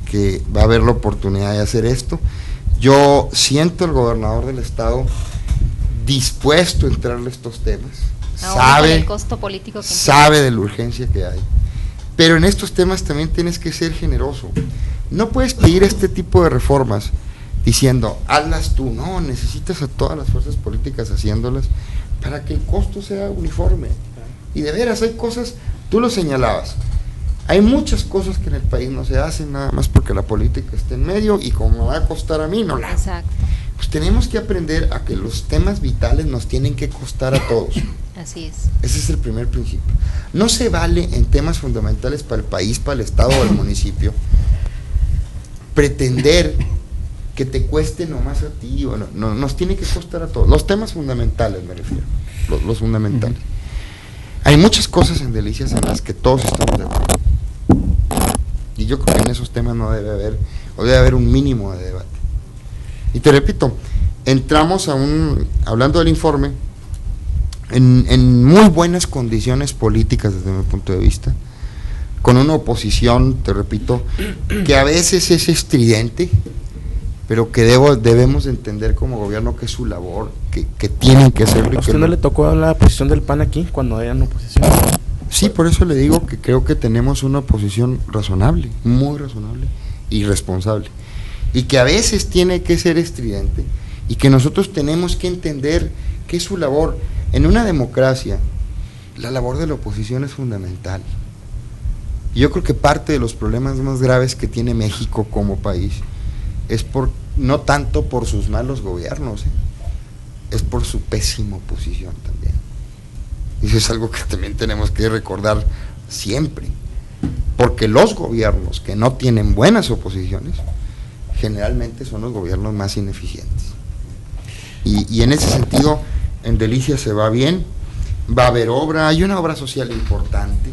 que va a haber la oportunidad de hacer esto. Yo siento al gobernador del estado dispuesto a entrarle a estos temas. Sabe el costo político que sabe de la urgencia que hay. Pero en estos temas también tienes que ser generoso. No puedes pedir este tipo de reformas diciendo, hazlas tú. No, necesitas a todas las fuerzas políticas haciéndolas para que el costo sea uniforme. Y de veras, hay cosas, tú lo señalabas, hay muchas cosas que en el país no se hacen nada más porque la política está en medio y como me va a costar a mí, no la hago. Exacto. Pues tenemos que aprender a que los temas vitales nos tienen que costar a todos. Así es. Ese es el primer principio. No se vale en temas fundamentales para el país, para el estado o el municipio, pretender que te cueste nomás a ti, o no, nos tiene que costar a todos. Los temas fundamentales me refiero, los fundamentales. Hay muchas cosas en Delicias en las que todos estamos de acuerdo. Y yo creo que en esos temas no debe haber, o debe haber un mínimo de debate. Y te repito, entramos hablando del informe, en muy buenas condiciones políticas desde mi punto de vista, con una oposición, te repito, que a veces es estridente, pero que debemos entender como gobierno que es su labor, que tienen que hacerlo. ¿A usted no le tocó la posición del PAN aquí cuando eran oposición? Sí, por eso le digo que creo que tenemos una oposición razonable, muy razonable y responsable, y que a veces tiene que ser estridente, y que nosotros tenemos que entender que es su labor. En una democracia, la labor de la oposición es fundamental. Y yo creo que parte de los problemas más graves que tiene México como país es no tanto por sus malos gobiernos, es por su pésima oposición también. Y eso es algo que también tenemos que recordar siempre, porque los gobiernos que no tienen buenas oposiciones generalmente son los gobiernos más ineficientes. Y en ese sentido, en Delicias se va bien, va a haber obra, hay una obra social importante,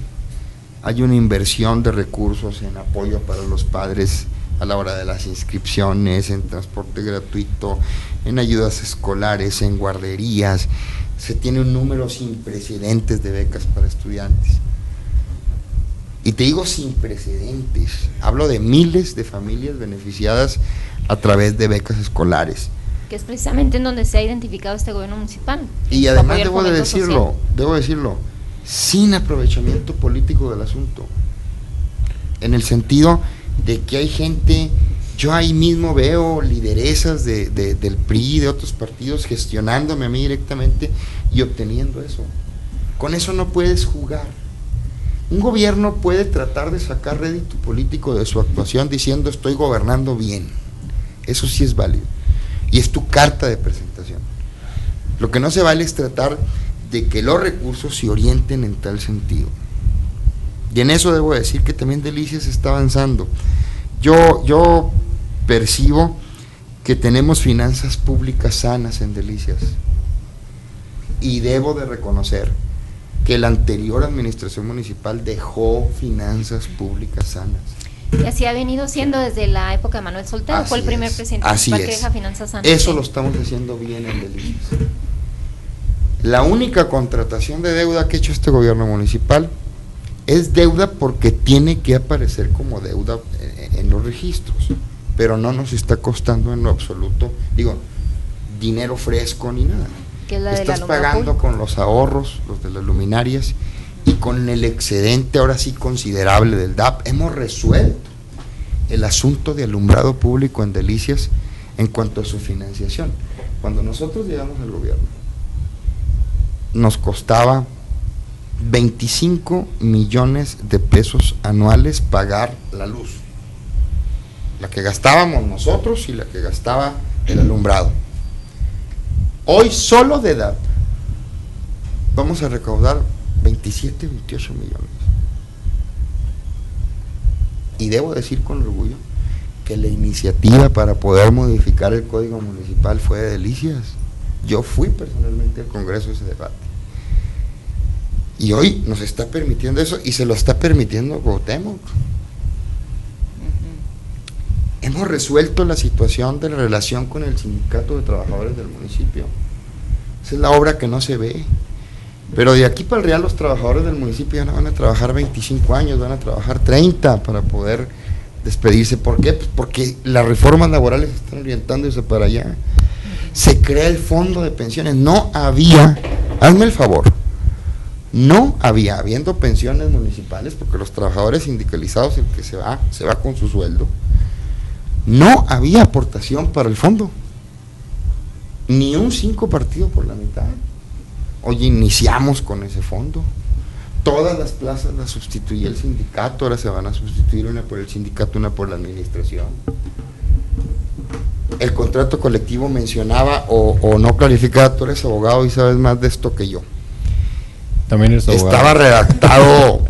hay una inversión de recursos en apoyo para los padres a la hora de las inscripciones, en transporte gratuito, en ayudas escolares, en guarderías. Se tiene un número sin precedentes de becas para estudiantes. Y te digo sin precedentes, hablo de miles de familias beneficiadas a través de becas escolares. Que es precisamente en donde se ha identificado este gobierno municipal. Y además debo decirlo, sin aprovechamiento político del asunto, en el sentido de que hay gente, yo ahí mismo veo lideresas del PRI, de otros partidos, gestionándome a mí directamente y obteniendo eso. Con eso no puedes jugar. Un gobierno puede tratar de sacar rédito político de su actuación diciendo estoy gobernando bien, eso sí es válido, y es tu carta de presentación. Lo que no se vale es tratar de que los recursos se orienten en tal sentido. Y en eso debo decir que también Delicias está avanzando. Yo percibo que tenemos finanzas públicas sanas en Delicias, y debo de reconocer que la anterior administración municipal dejó finanzas públicas sanas. Y así ha venido siendo desde la época de Manuel Soltero, Así fue el primer es, presidente así municipal que es. deja finanzas sanas. Eso Sí. lo estamos haciendo bien en Delicias. La única contratación de deuda que ha hecho este gobierno municipal es deuda porque tiene que aparecer como deuda en los registros, pero no nos está costando en lo absoluto, digo, dinero fresco ni nada. Que es la del Estás alumbrado pagando público. con los ahorros, los de las luminarias, y con el excedente ahora sí considerable del DAP. Hemos resuelto el asunto de alumbrado público en Delicias en cuanto a su financiación. Cuando nosotros llegamos al gobierno, nos costaba 25 millones de pesos anuales pagar la luz, la que gastábamos nosotros y la que gastaba el alumbrado. Hoy solo de DAP vamos a recaudar 27, 28 millones. Y debo decir con orgullo que la iniciativa para poder modificar el Código Municipal fue de Delicias. Yo fui personalmente al Congreso de ese debate. Y hoy nos está permitiendo eso, y se lo está permitiendo Cuauhtémoc. Hemos resuelto la situación de la relación con el sindicato de trabajadores del municipio. Esa es la obra que no se ve. Pero de aquí para el Real, los trabajadores del municipio ya no van a trabajar 25 años, van a trabajar 30 para poder despedirse. ¿Por qué? Pues porque las reformas laborales están orientándose para allá. Se crea el fondo de pensiones. No había, hazme el favor, no había, habiendo pensiones municipales, porque los trabajadores sindicalizados, el que se va con su sueldo, no había aportación para el fondo, ni un 5 partido por la mitad. Oye, iniciamos con ese fondo. Todas las plazas las sustituye el sindicato, ahora se van a sustituir una por el sindicato, una por la administración. El contrato colectivo mencionaba o no clarificaba, tú eres abogado y sabes más de esto que yo. También es abogado. Estaba redactado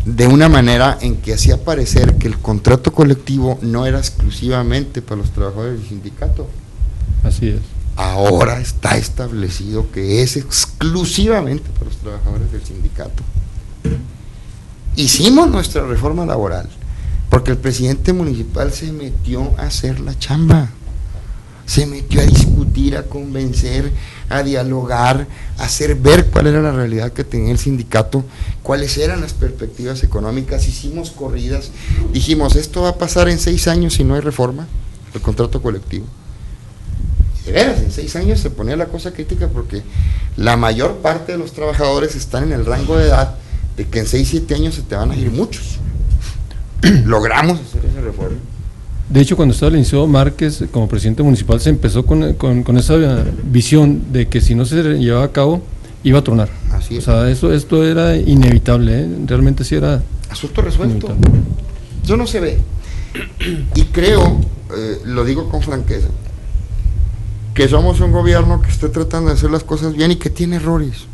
de una manera en que hacía parecer que el contrato colectivo no era exclusivamente para los trabajadores del sindicato. Así es. Ahora está establecido que es exclusivamente para los trabajadores del sindicato. Hicimos nuestra reforma laboral porque el presidente municipal se metió a hacer la chamba, se metió a discutir, a convencer, a dialogar, a hacer ver cuál era la realidad que tenía el sindicato, cuáles eran las perspectivas económicas. Hicimos corridas, dijimos, esto va a pasar en 6 años si no hay reforma, el contrato colectivo. De veras, en 6 años se ponía la cosa crítica porque la mayor parte de los trabajadores están en el rango de edad de que en 6, 7 años se te van a ir muchos. Logramos hacer esa reforma. De hecho, cuando estaba el licenciado Márquez como presidente municipal, se empezó con esa visión de que si no se llevaba a cabo, iba a tronar. Así es. O sea, esto era inevitable, ¿eh? Realmente sí era Asunto resuelto. inevitable. Eso no se ve. Y creo, lo digo con franqueza, que somos un gobierno que está tratando de hacer las cosas bien y que tiene errores.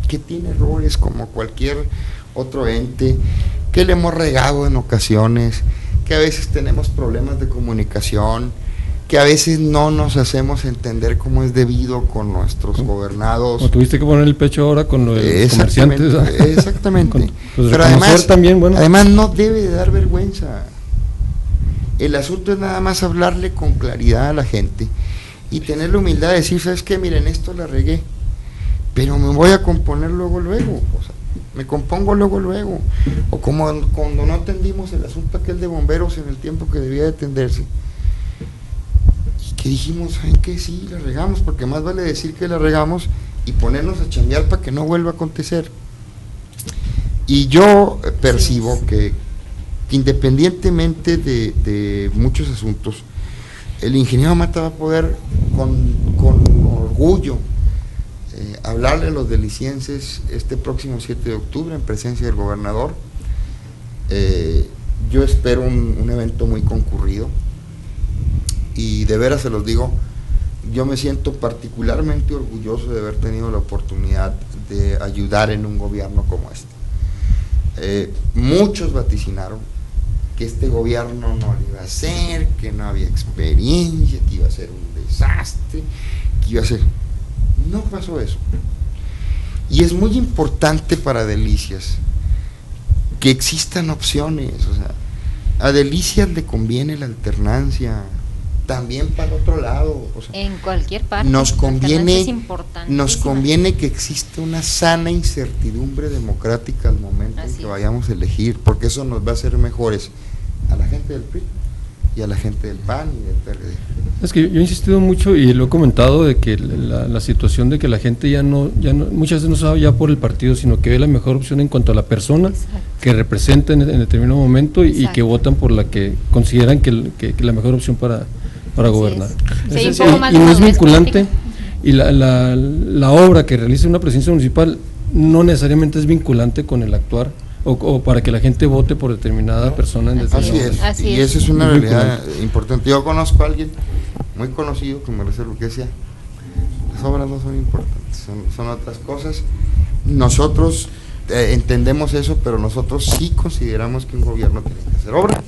Que tiene errores como cualquier otro ente, que le hemos regado en ocasiones, que a veces tenemos problemas de comunicación, que a veces no nos hacemos entender como es debido con nuestros gobernados. O tuviste que poner el pecho ahora con lo de los comerciantes. Exactamente. Pues Pero además, también, bueno. además no debe de dar vergüenza. El asunto es nada más hablarle con claridad a la gente y tener la humildad de decir, ¿sabes qué? Miren, esto la regué, pero me voy a componer luego, o sea, me compongo luego, o como cuando no atendimos el asunto aquel de bomberos en el tiempo que debía de atenderse, y que dijimos, ¿saben qué? Sí, la regamos, porque más vale decir que la regamos y ponernos a chambear para que no vuelva a acontecer. Y yo percibo que independientemente de muchos asuntos, el ingeniero Mata va a poder con orgullo hablarle a los delicienses este próximo 7 de octubre en presencia del gobernador. Yo espero un evento muy concurrido y de veras se los digo, yo me siento particularmente orgulloso de haber tenido la oportunidad de ayudar en un gobierno como este. Muchos vaticinaron que este gobierno no lo iba a hacer, que no había experiencia, que iba a ser un desastre, que iba a ser... No pasó eso. Y es muy importante para Delicias que existan opciones. O sea, a Delicias le conviene la alternancia. también para el otro lado. O sea, En cualquier parte. nos la alternancia es conviene importantísima. que exista una sana incertidumbre democrática al momento en Así que es. vayamos a elegir, porque eso nos va a hacer mejores a la gente del PRI y a la gente del PAN y del PRD. Es que yo he insistido mucho y lo he comentado de que la situación de que la gente ya no, muchas veces no sabe ya por el partido, sino que ve la mejor opción en cuanto a la persona Exacto. que representa en determinado momento y que Exacto. votan por la que consideran que la mejor opción para Así gobernar. es. Sí, hay un Ese- poco más y de no es madurez vinculante, política. y la obra que realice una presidencia municipal no necesariamente es vinculante con el actuar o para que la gente vote por determinada persona en Así Así determinado es, Así y es. esa es una Muy realidad importante. Yo conozco a alguien muy conocido que me reservo que decía, las obras no son importantes, son otras cosas. Nosotros entendemos eso, pero nosotros sí consideramos que un gobierno tiene que hacer obra,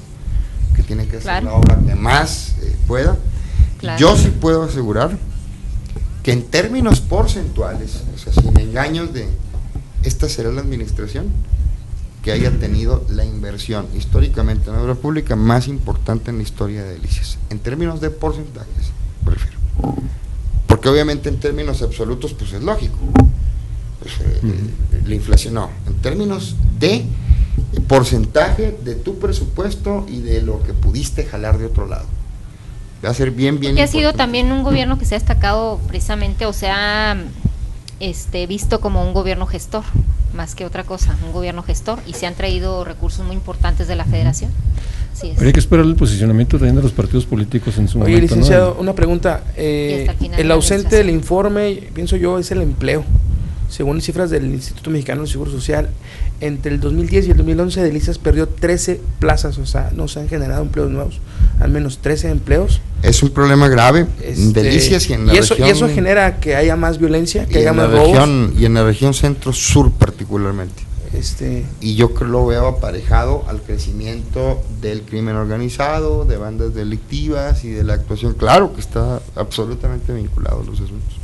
que tiene que hacer Claro. la obra que más pueda. Claro. Yo sí puedo asegurar que en términos porcentuales, o sea, sin engaños de esta será la administración que haya tenido la inversión históricamente en obra pública más importante en la historia de Delicias, en términos de porcentajes, prefiero, porque obviamente en términos absolutos pues es lógico, pues, la inflación no, en términos de porcentaje de tu presupuesto y de lo que pudiste jalar de otro lado, va a ser bien Que ha sido importante. también un gobierno que se ha destacado precisamente, o sea, visto como un gobierno gestor, más que otra cosa, un gobierno gestor, y se han traído recursos muy importantes de la federación. Así es. Habría que esperar el posicionamiento también de los partidos políticos en su Oye, momento, ¿no? licenciado, una pregunta. hasta el final de El la ausente del administración. informe, pienso yo, es el empleo. Según las cifras del Instituto Mexicano del Seguro Social, entre el 2010 y el 2011, Delicias perdió 13 plazas, o sea, no se han generado empleos nuevos, al menos 13 empleos. Es un problema grave en Delicias y en la eso, región. y eso genera que haya más violencia, que y haya en la más robos. región y en la región centro-sur particularmente. Y yo creo lo veo aparejado al crecimiento del crimen organizado, de bandas delictivas y de la actuación. Claro que está absolutamente vinculado los asuntos.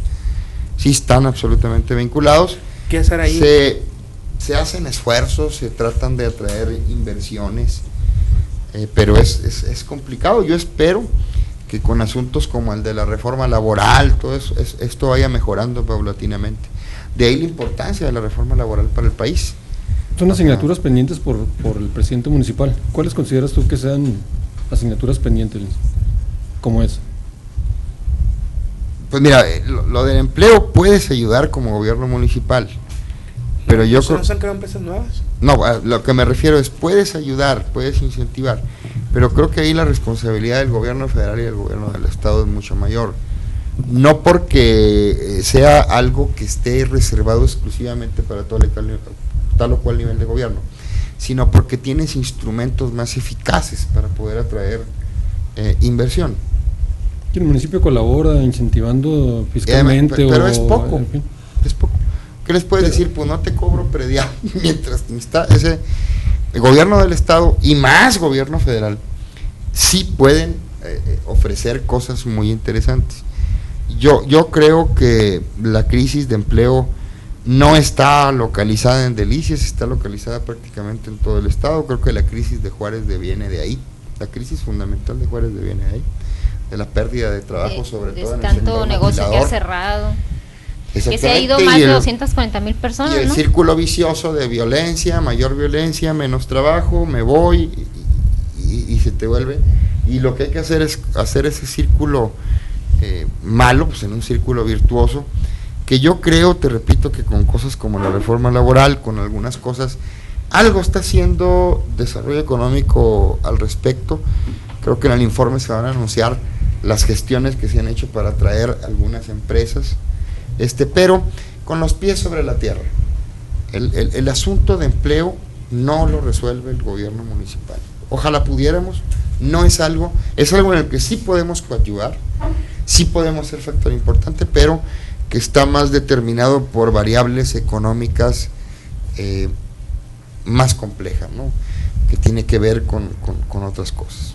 Sí están absolutamente vinculados. ¿Qué hacer ahí? Se hacen esfuerzos, se tratan de atraer inversiones, pero es complicado. Yo espero que con asuntos como el de la reforma laboral, todo eso, esto vaya mejorando paulatinamente. De ahí la importancia de la reforma laboral para el país. Son asignaturas pendientes por el presidente municipal. ¿Cuáles consideras tú que sean asignaturas pendientes, como es? Pues mira, lo del empleo puedes ayudar como gobierno municipal, pero yo creo... ¿No se han creado empresas nuevas? No, a lo que me refiero es, puedes ayudar, puedes incentivar, pero creo que ahí la responsabilidad del gobierno federal y del gobierno del estado es mucho mayor. No porque sea algo que esté reservado exclusivamente para tal o cual nivel de gobierno, sino porque tienes instrumentos más eficaces para poder atraer inversión. ¿El municipio colabora incentivando fiscalmente? Pero es poco, en fin? es poco. ¿Qué les puedes decir? Pues no te cobro predial, mientras está el gobierno del estado y más gobierno federal sí pueden ofrecer cosas muy interesantes. Yo creo que la crisis de empleo no está localizada en Delicias, está localizada prácticamente en todo el estado. Creo que la crisis de Juárez viene de ahí, la crisis fundamental de Juárez viene de ahí, de la pérdida de trabajo, sobre todo en el tanto sector negocio que ha maquilador. cerrado, que se ha ido Exactamente, más y de el- 240,000 personas, y el ¿no? círculo vicioso de violencia, mayor violencia, menos trabajo, me voy y se te vuelve. Y lo que hay que hacer es hacer ese círculo malo, pues en un círculo virtuoso, que yo creo, te repito, que con cosas como la reforma laboral, con algunas cosas, algo está haciendo desarrollo económico al respecto. Creo que en el informe se van a anunciar las gestiones que se han hecho para atraer algunas empresas, pero con los pies sobre la tierra. El asunto de empleo no lo resuelve el gobierno municipal. Ojalá pudiéramos, no es algo en el que sí podemos coadyuvar, sí podemos ser factor importante, pero que está más determinado por variables económicas más complejas, ¿no? Que tiene que ver con otras cosas.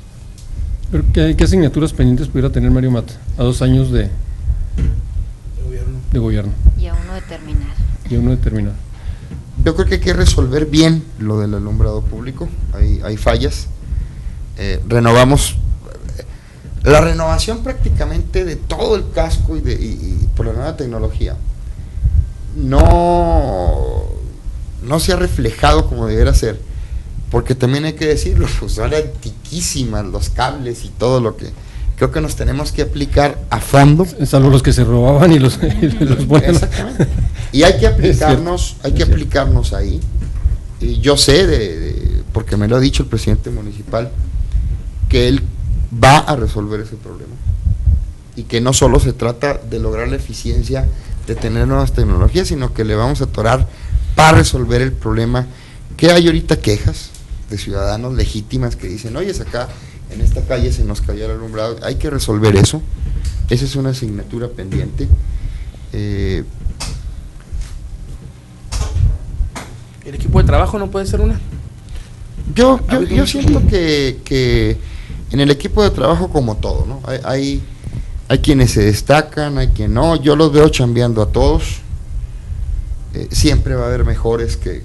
¿Pero qué asignaturas pendientes pudiera tener Mario Mata a 2 años de gobierno Y a uno determinar. y uno determinado? Yo creo que hay que resolver bien lo del alumbrado público, hay fallas. Renovamos, La renovación prácticamente de todo el casco y por la nueva tecnología no se ha reflejado como debería ser, porque también hay que decirlo, pues son antiquísimas los cables y todo lo que creo que nos tenemos que aplicar a fondo. Salvo los que se robaban y los ponen. Exactamente. Y hay que aplicarnos ahí. Y yo sé porque me lo ha dicho el presidente municipal, que él va a resolver ese problema y que no solo se trata de lograr la eficiencia de tener nuevas tecnologías, sino que le vamos a atorar para resolver el problema que hay ahorita, quejas de ciudadanos legítimas que dicen, oye, acá en esta calle se nos cayó el alumbrado, hay que resolver eso. Esa es una asignatura pendiente. ¿El equipo de trabajo no puede ser una? Yo siento que en el equipo de trabajo, como todo, ¿no? Hay quienes se destacan, hay quienes no. Yo los veo chambeando a todos. Siempre va a haber mejores que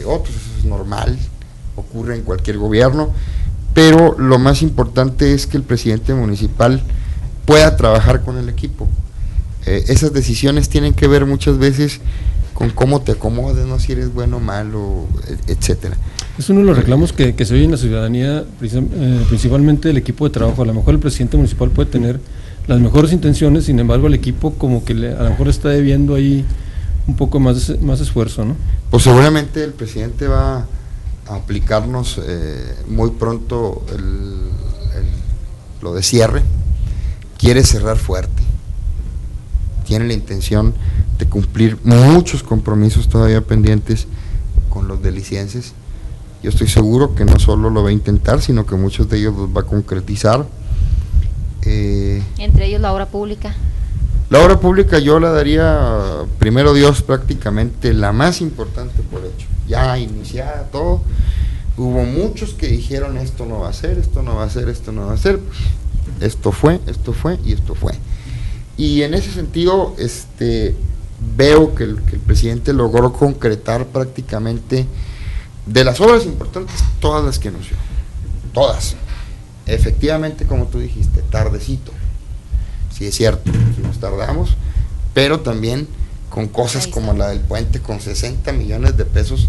otros, eso es normal, ocurre en cualquier gobierno, pero lo más importante es que el presidente municipal pueda trabajar con el equipo. Esas decisiones tienen que ver muchas veces con cómo te acomodes, no si eres bueno o malo, etcétera. Es uno de los reclamos que se oye en la ciudadanía, principalmente el equipo de trabajo. A lo mejor el presidente municipal puede tener las mejores intenciones, sin embargo el equipo como que a lo mejor está debiendo ahí un poco más esfuerzo, ¿no? Pues seguramente el presidente va a aplicarnos muy pronto lo de cierre. Quiere cerrar fuerte, tiene la intención de cumplir muchos compromisos todavía pendientes con los delicienses. Yo estoy seguro que no solo lo va a intentar, sino que muchos de ellos los va a concretizar. Entre ellos la obra pública. La obra pública yo la daría, primero Dios, prácticamente la más importante por hecho. Ya iniciada todo, hubo muchos que dijeron esto no va a ser, esto no va a ser, esto no va a ser. Esto fue y esto fue. Y en ese sentido, veo que el presidente logró concretar prácticamente de las obras importantes todas las que anunció. Todas. Efectivamente, como tú dijiste, tardecito. Sí, es cierto, nos tardamos, pero también con cosas como la del puente, con 60 millones de pesos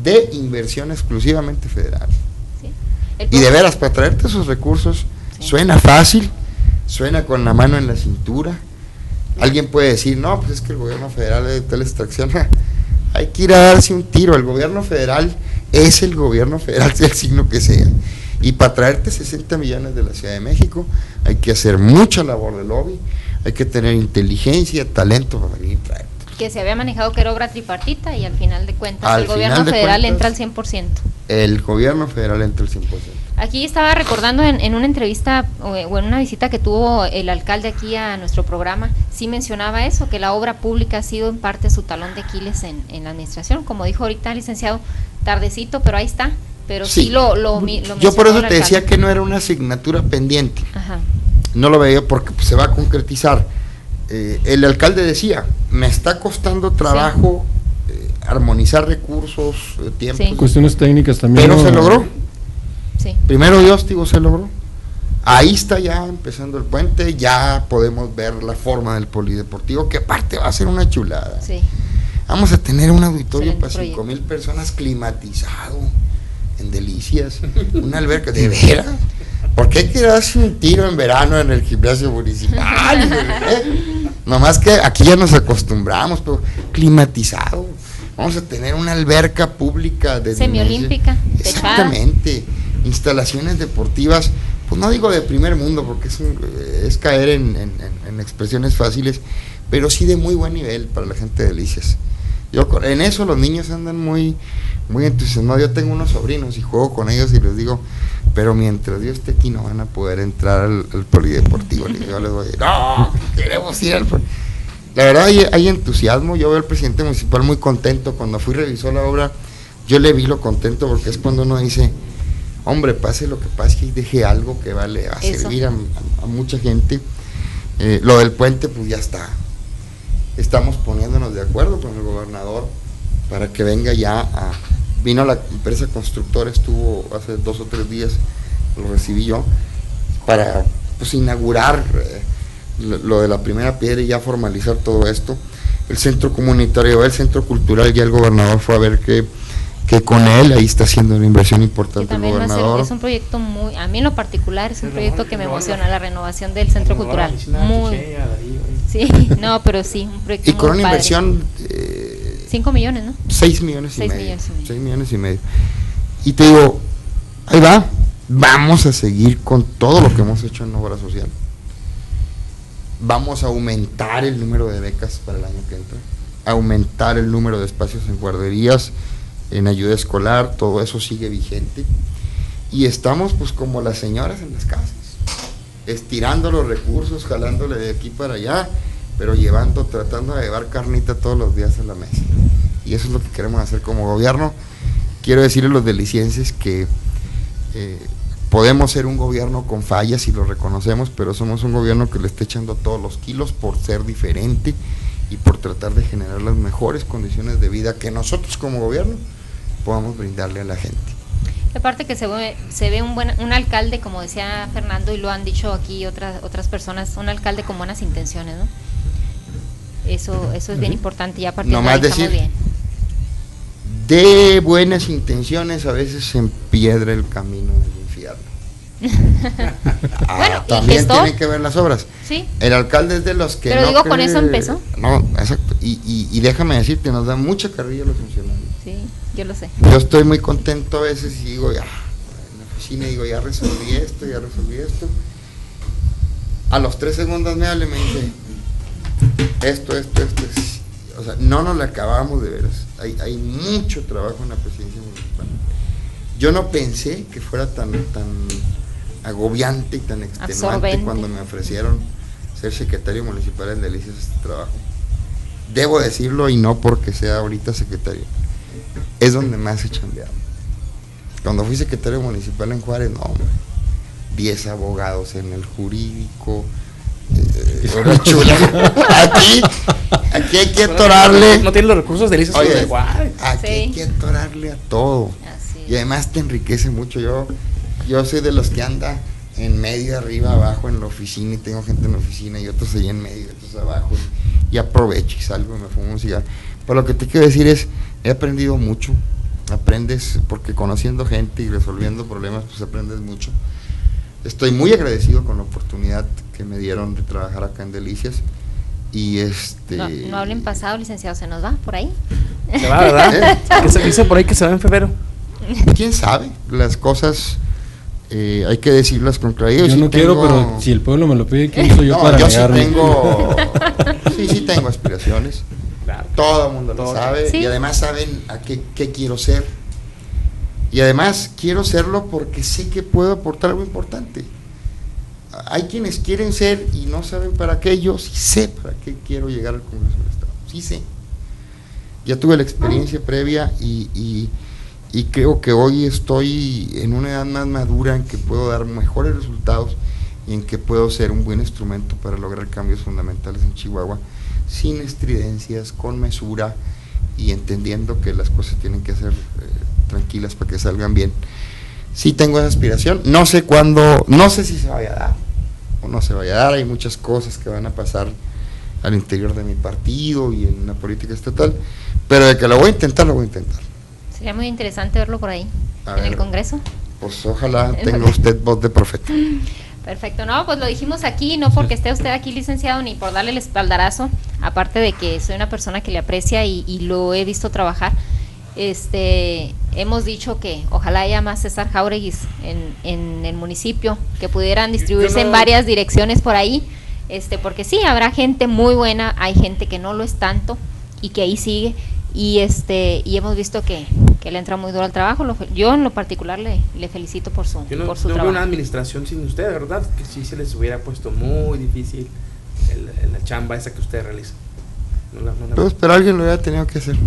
de inversión exclusivamente federal. Sí. Y de veras, para traerte esos recursos, sí, suena fácil, suena con la mano en la cintura. Alguien puede decir, no, pues es que el gobierno federal de tal extracción, hay que ir a darse un tiro. El gobierno federal es el gobierno federal, sea el signo que sea. Y para traerte 60 millones de la Ciudad de México hay que hacer mucha labor de lobby, hay que tener inteligencia, talento para venir y traerte. Que se había manejado que era obra tripartita y al final de cuentas el gobierno federal entra al 100%. El gobierno federal entra al 100%. Aquí estaba recordando en una entrevista o en una visita que tuvo el alcalde aquí a nuestro programa, sí mencionaba eso, que la obra pública ha sido en parte su talón de Aquiles en la administración. Como dijo ahorita el licenciado, tardecito, pero ahí está. Pero sí lo yo por eso te decía que no era una asignatura pendiente. Ajá. No lo veía porque se va a concretizar. El alcalde decía, me está costando trabajo armonizar recursos, tiempos. Sí. Cuestiones técnicas también. Pero se logró. Sí. Primero Dios, digo, se logró. Ahí está ya empezando el puente, ya podemos ver la forma del polideportivo, que aparte va a ser una chulada. Sí. Vamos a tener un auditorio Excelente para proyecto. 5,000 personas climatizado, en Delicias, una alberca, ¿de veras? ¿Por qué hay que darse un tiro en verano en el gimnasio municipal? Nomás que aquí ya nos acostumbramos, pero climatizado. Vamos a tener una alberca pública de Semiolímpica, exactamente, instalaciones deportivas, pues no digo de primer mundo, porque es caer en expresiones fáciles, pero sí de muy buen nivel para la gente de Delicias. En eso los niños andan muy entusiasmados. Yo tengo unos sobrinos y juego con ellos y les digo, pero mientras Dios esté aquí no van a poder entrar al polideportivo. Yo les voy a decir, no, queremos ir al La verdad hay entusiasmo. Yo veo al presidente municipal muy contento. Cuando fui y revisó la obra, yo le vi lo contento, porque es cuando uno dice, hombre, pase lo que pase, y deje algo que va a servir a mucha gente. Lo del puente, pues ya está. Estamos poniéndonos de acuerdo con el gobernador para que venga ya vino la empresa constructora, estuvo hace 2 o 3 días, lo recibí yo, para pues inaugurar lo de la primera piedra y ya formalizar todo esto. El centro comunitario, el centro cultural, ya el gobernador fue a ver que con él, ahí está haciendo una inversión importante el gobernador. Es un proyecto muy, a mí en lo particular es un proyecto que me emociona, la renovación del centro cultural. Muy, sí, no, pero sí, un proyecto y con una inversión 5 millones, ¿no? 6 millones y 6 medio. millones y medio. 6 millones y medio. Y te digo, ahí va, vamos a seguir con todo lo que hemos hecho en obra social. Vamos a aumentar el número de becas para el año que entra, aumentar el número de espacios en guarderías, en ayuda escolar, todo eso sigue vigente. Y estamos pues como las señoras en las casas, estirando los recursos, jalándole de aquí para allá, pero tratando de llevar carnita todos los días a la mesa. Y eso es lo que queremos hacer como gobierno. Quiero decirle a los delicienses que podemos ser un gobierno con fallas y lo reconocemos, pero somos un gobierno que le está echando todos los kilos por ser diferente y por tratar de generar las mejores condiciones de vida que nosotros como gobierno podamos brindarle a la gente. Aparte que se ve un alcalde, como decía Fernando, y lo han dicho aquí otras personas, un alcalde con buenas intenciones, ¿no? Eso es bien importante, y a partir de ahí estamos bien. De buenas intenciones a veces se empiedra el camino del infierno. Bueno, también tienen que ver las obras. Sí. El alcalde es de los que pero no digo, cree, con eso empezó. No, exacto. Y déjame decirte, nos da mucha carrilla a los funcionarios. Sí, yo lo sé. Yo estoy muy contento a veces y digo, ya, en la oficina digo, ya resolví esto. A los 3 segundos me habla y me dice, esto. O sea, no nos la acabamos de veras. Hay mucho trabajo en la presidencia municipal. Yo no pensé que fuera tan agobiante y tan extenuante absorbente cuando me ofrecieron ser secretario municipal en Delicias este trabajo. Debo decirlo, y no porque sea ahorita secretario, es donde más he chambeado. Cuando fui secretario municipal en Juárez, no, hombre, 10 abogados en el jurídico, una chula. Aquí hay que atorarle. No tiene los recursos de Delicias. Oye, igual. Aquí hay que atorarle a todo. Y además te enriquece mucho. Yo soy de los que anda en medio, arriba, abajo en la oficina, y tengo gente en la oficina y otros allá en medio, otros abajo, y aprovecho y salgo y me fumo un cigarro. Pero lo que te quiero decir es, he aprendido mucho. Aprendes, porque conociendo gente y resolviendo problemas, pues aprendes mucho. Estoy muy agradecido con la oportunidad que me dieron de trabajar acá en Delicias. Y no hablen pasado, licenciado, se nos va por ahí. Se va, ¿verdad? Que se dice por ahí que se va en febrero. ¿Quién sabe? Las cosas hay que decirlas con claridad. Yo no quiero, pero si el pueblo me lo pide, ¿quién soy yo para negarme? Sí tengo aspiraciones. Claro. Todo el mundo lo sabe. Sí. Y además saben a qué quiero ser. Y además quiero serlo porque sé que puedo aportar algo importante. Hay quienes quieren ser y no saben para qué. Yo sí sé para qué quiero llegar al Congreso del Estado. Sí sé. Ya tuve la experiencia previa y creo que hoy estoy en una edad más madura en que puedo dar mejores resultados y en que puedo ser un buen instrumento para lograr cambios fundamentales en Chihuahua, sin estridencias, con mesura y entendiendo que las cosas tienen que ser tranquilas para que salgan bien. Sí tengo esa aspiración, no sé cuándo, no sé si se vaya a dar o no se vaya a dar. Hay muchas cosas que van a pasar al interior de mi partido y en la política estatal, pero de que lo voy a intentar, lo voy a intentar. Sería muy interesante verlo por ahí, en el Congreso. Pues ojalá tenga usted voz de profeta. Perfecto, no, pues lo dijimos aquí, no porque esté usted aquí, licenciado, ni por darle el espaldarazo, aparte de que soy una persona que le aprecia y lo he visto trabajar. Hemos dicho que ojalá haya más César Jáureguis en el municipio, que pudieran distribuirse en varias direcciones por ahí, porque sí, habrá gente muy buena, hay gente que no lo es tanto y que ahí sigue, y hemos visto que le entra muy duro al trabajo. Yo en lo particular le felicito por su trabajo. Yo no veo una administración sin usted, ¿verdad? Que sí se les hubiera puesto muy difícil la chamba esa que usted realiza. Pues, pero alguien lo hubiera tenido que hacer.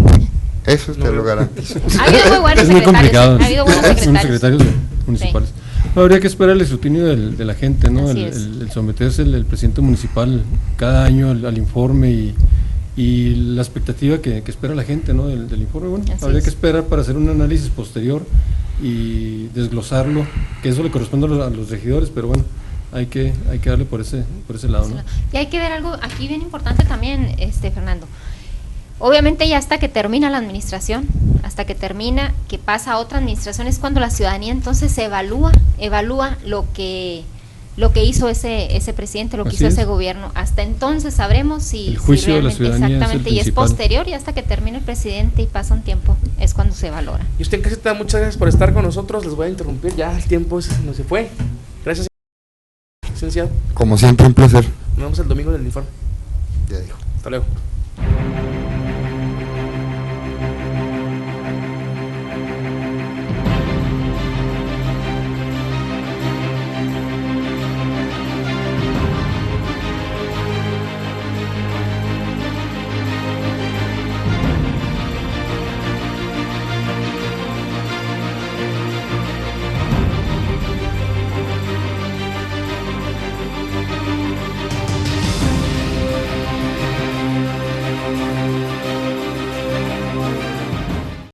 Eso te lo garantizo. Ha habido muy buenos es muy complicado. Ha habido buenos secretarios municipales. Sí. No, habría que esperar el escrutinio de la gente, ¿no? El someterse el presidente municipal cada año al informe y la expectativa que espera la gente, ¿no? del informe. Bueno, habría que esperar para hacer un análisis posterior y desglosarlo, que eso le corresponde a los regidores, pero bueno, hay que darle por ese lado, ¿no? Y hay que ver algo aquí bien importante también, Fernando. Obviamente ya hasta que termina la administración, hasta que termina, que pasa a otra administración, es cuando la ciudadanía entonces evalúa lo que hizo ese presidente, lo que hizo ese gobierno. Hasta entonces sabremos si el juicio de la realmente, ciudadanía exactamente, es el y es principal. posterior, y hasta que termine el presidente y pasa un tiempo, es cuando se valora. Y usted en casita, muchas gracias por estar con nosotros. Les voy a interrumpir, ya el tiempo no se fue. Gracias, licenciado. Como siempre, un placer. Nos vemos el domingo del informe. Ya dijo. Hasta luego.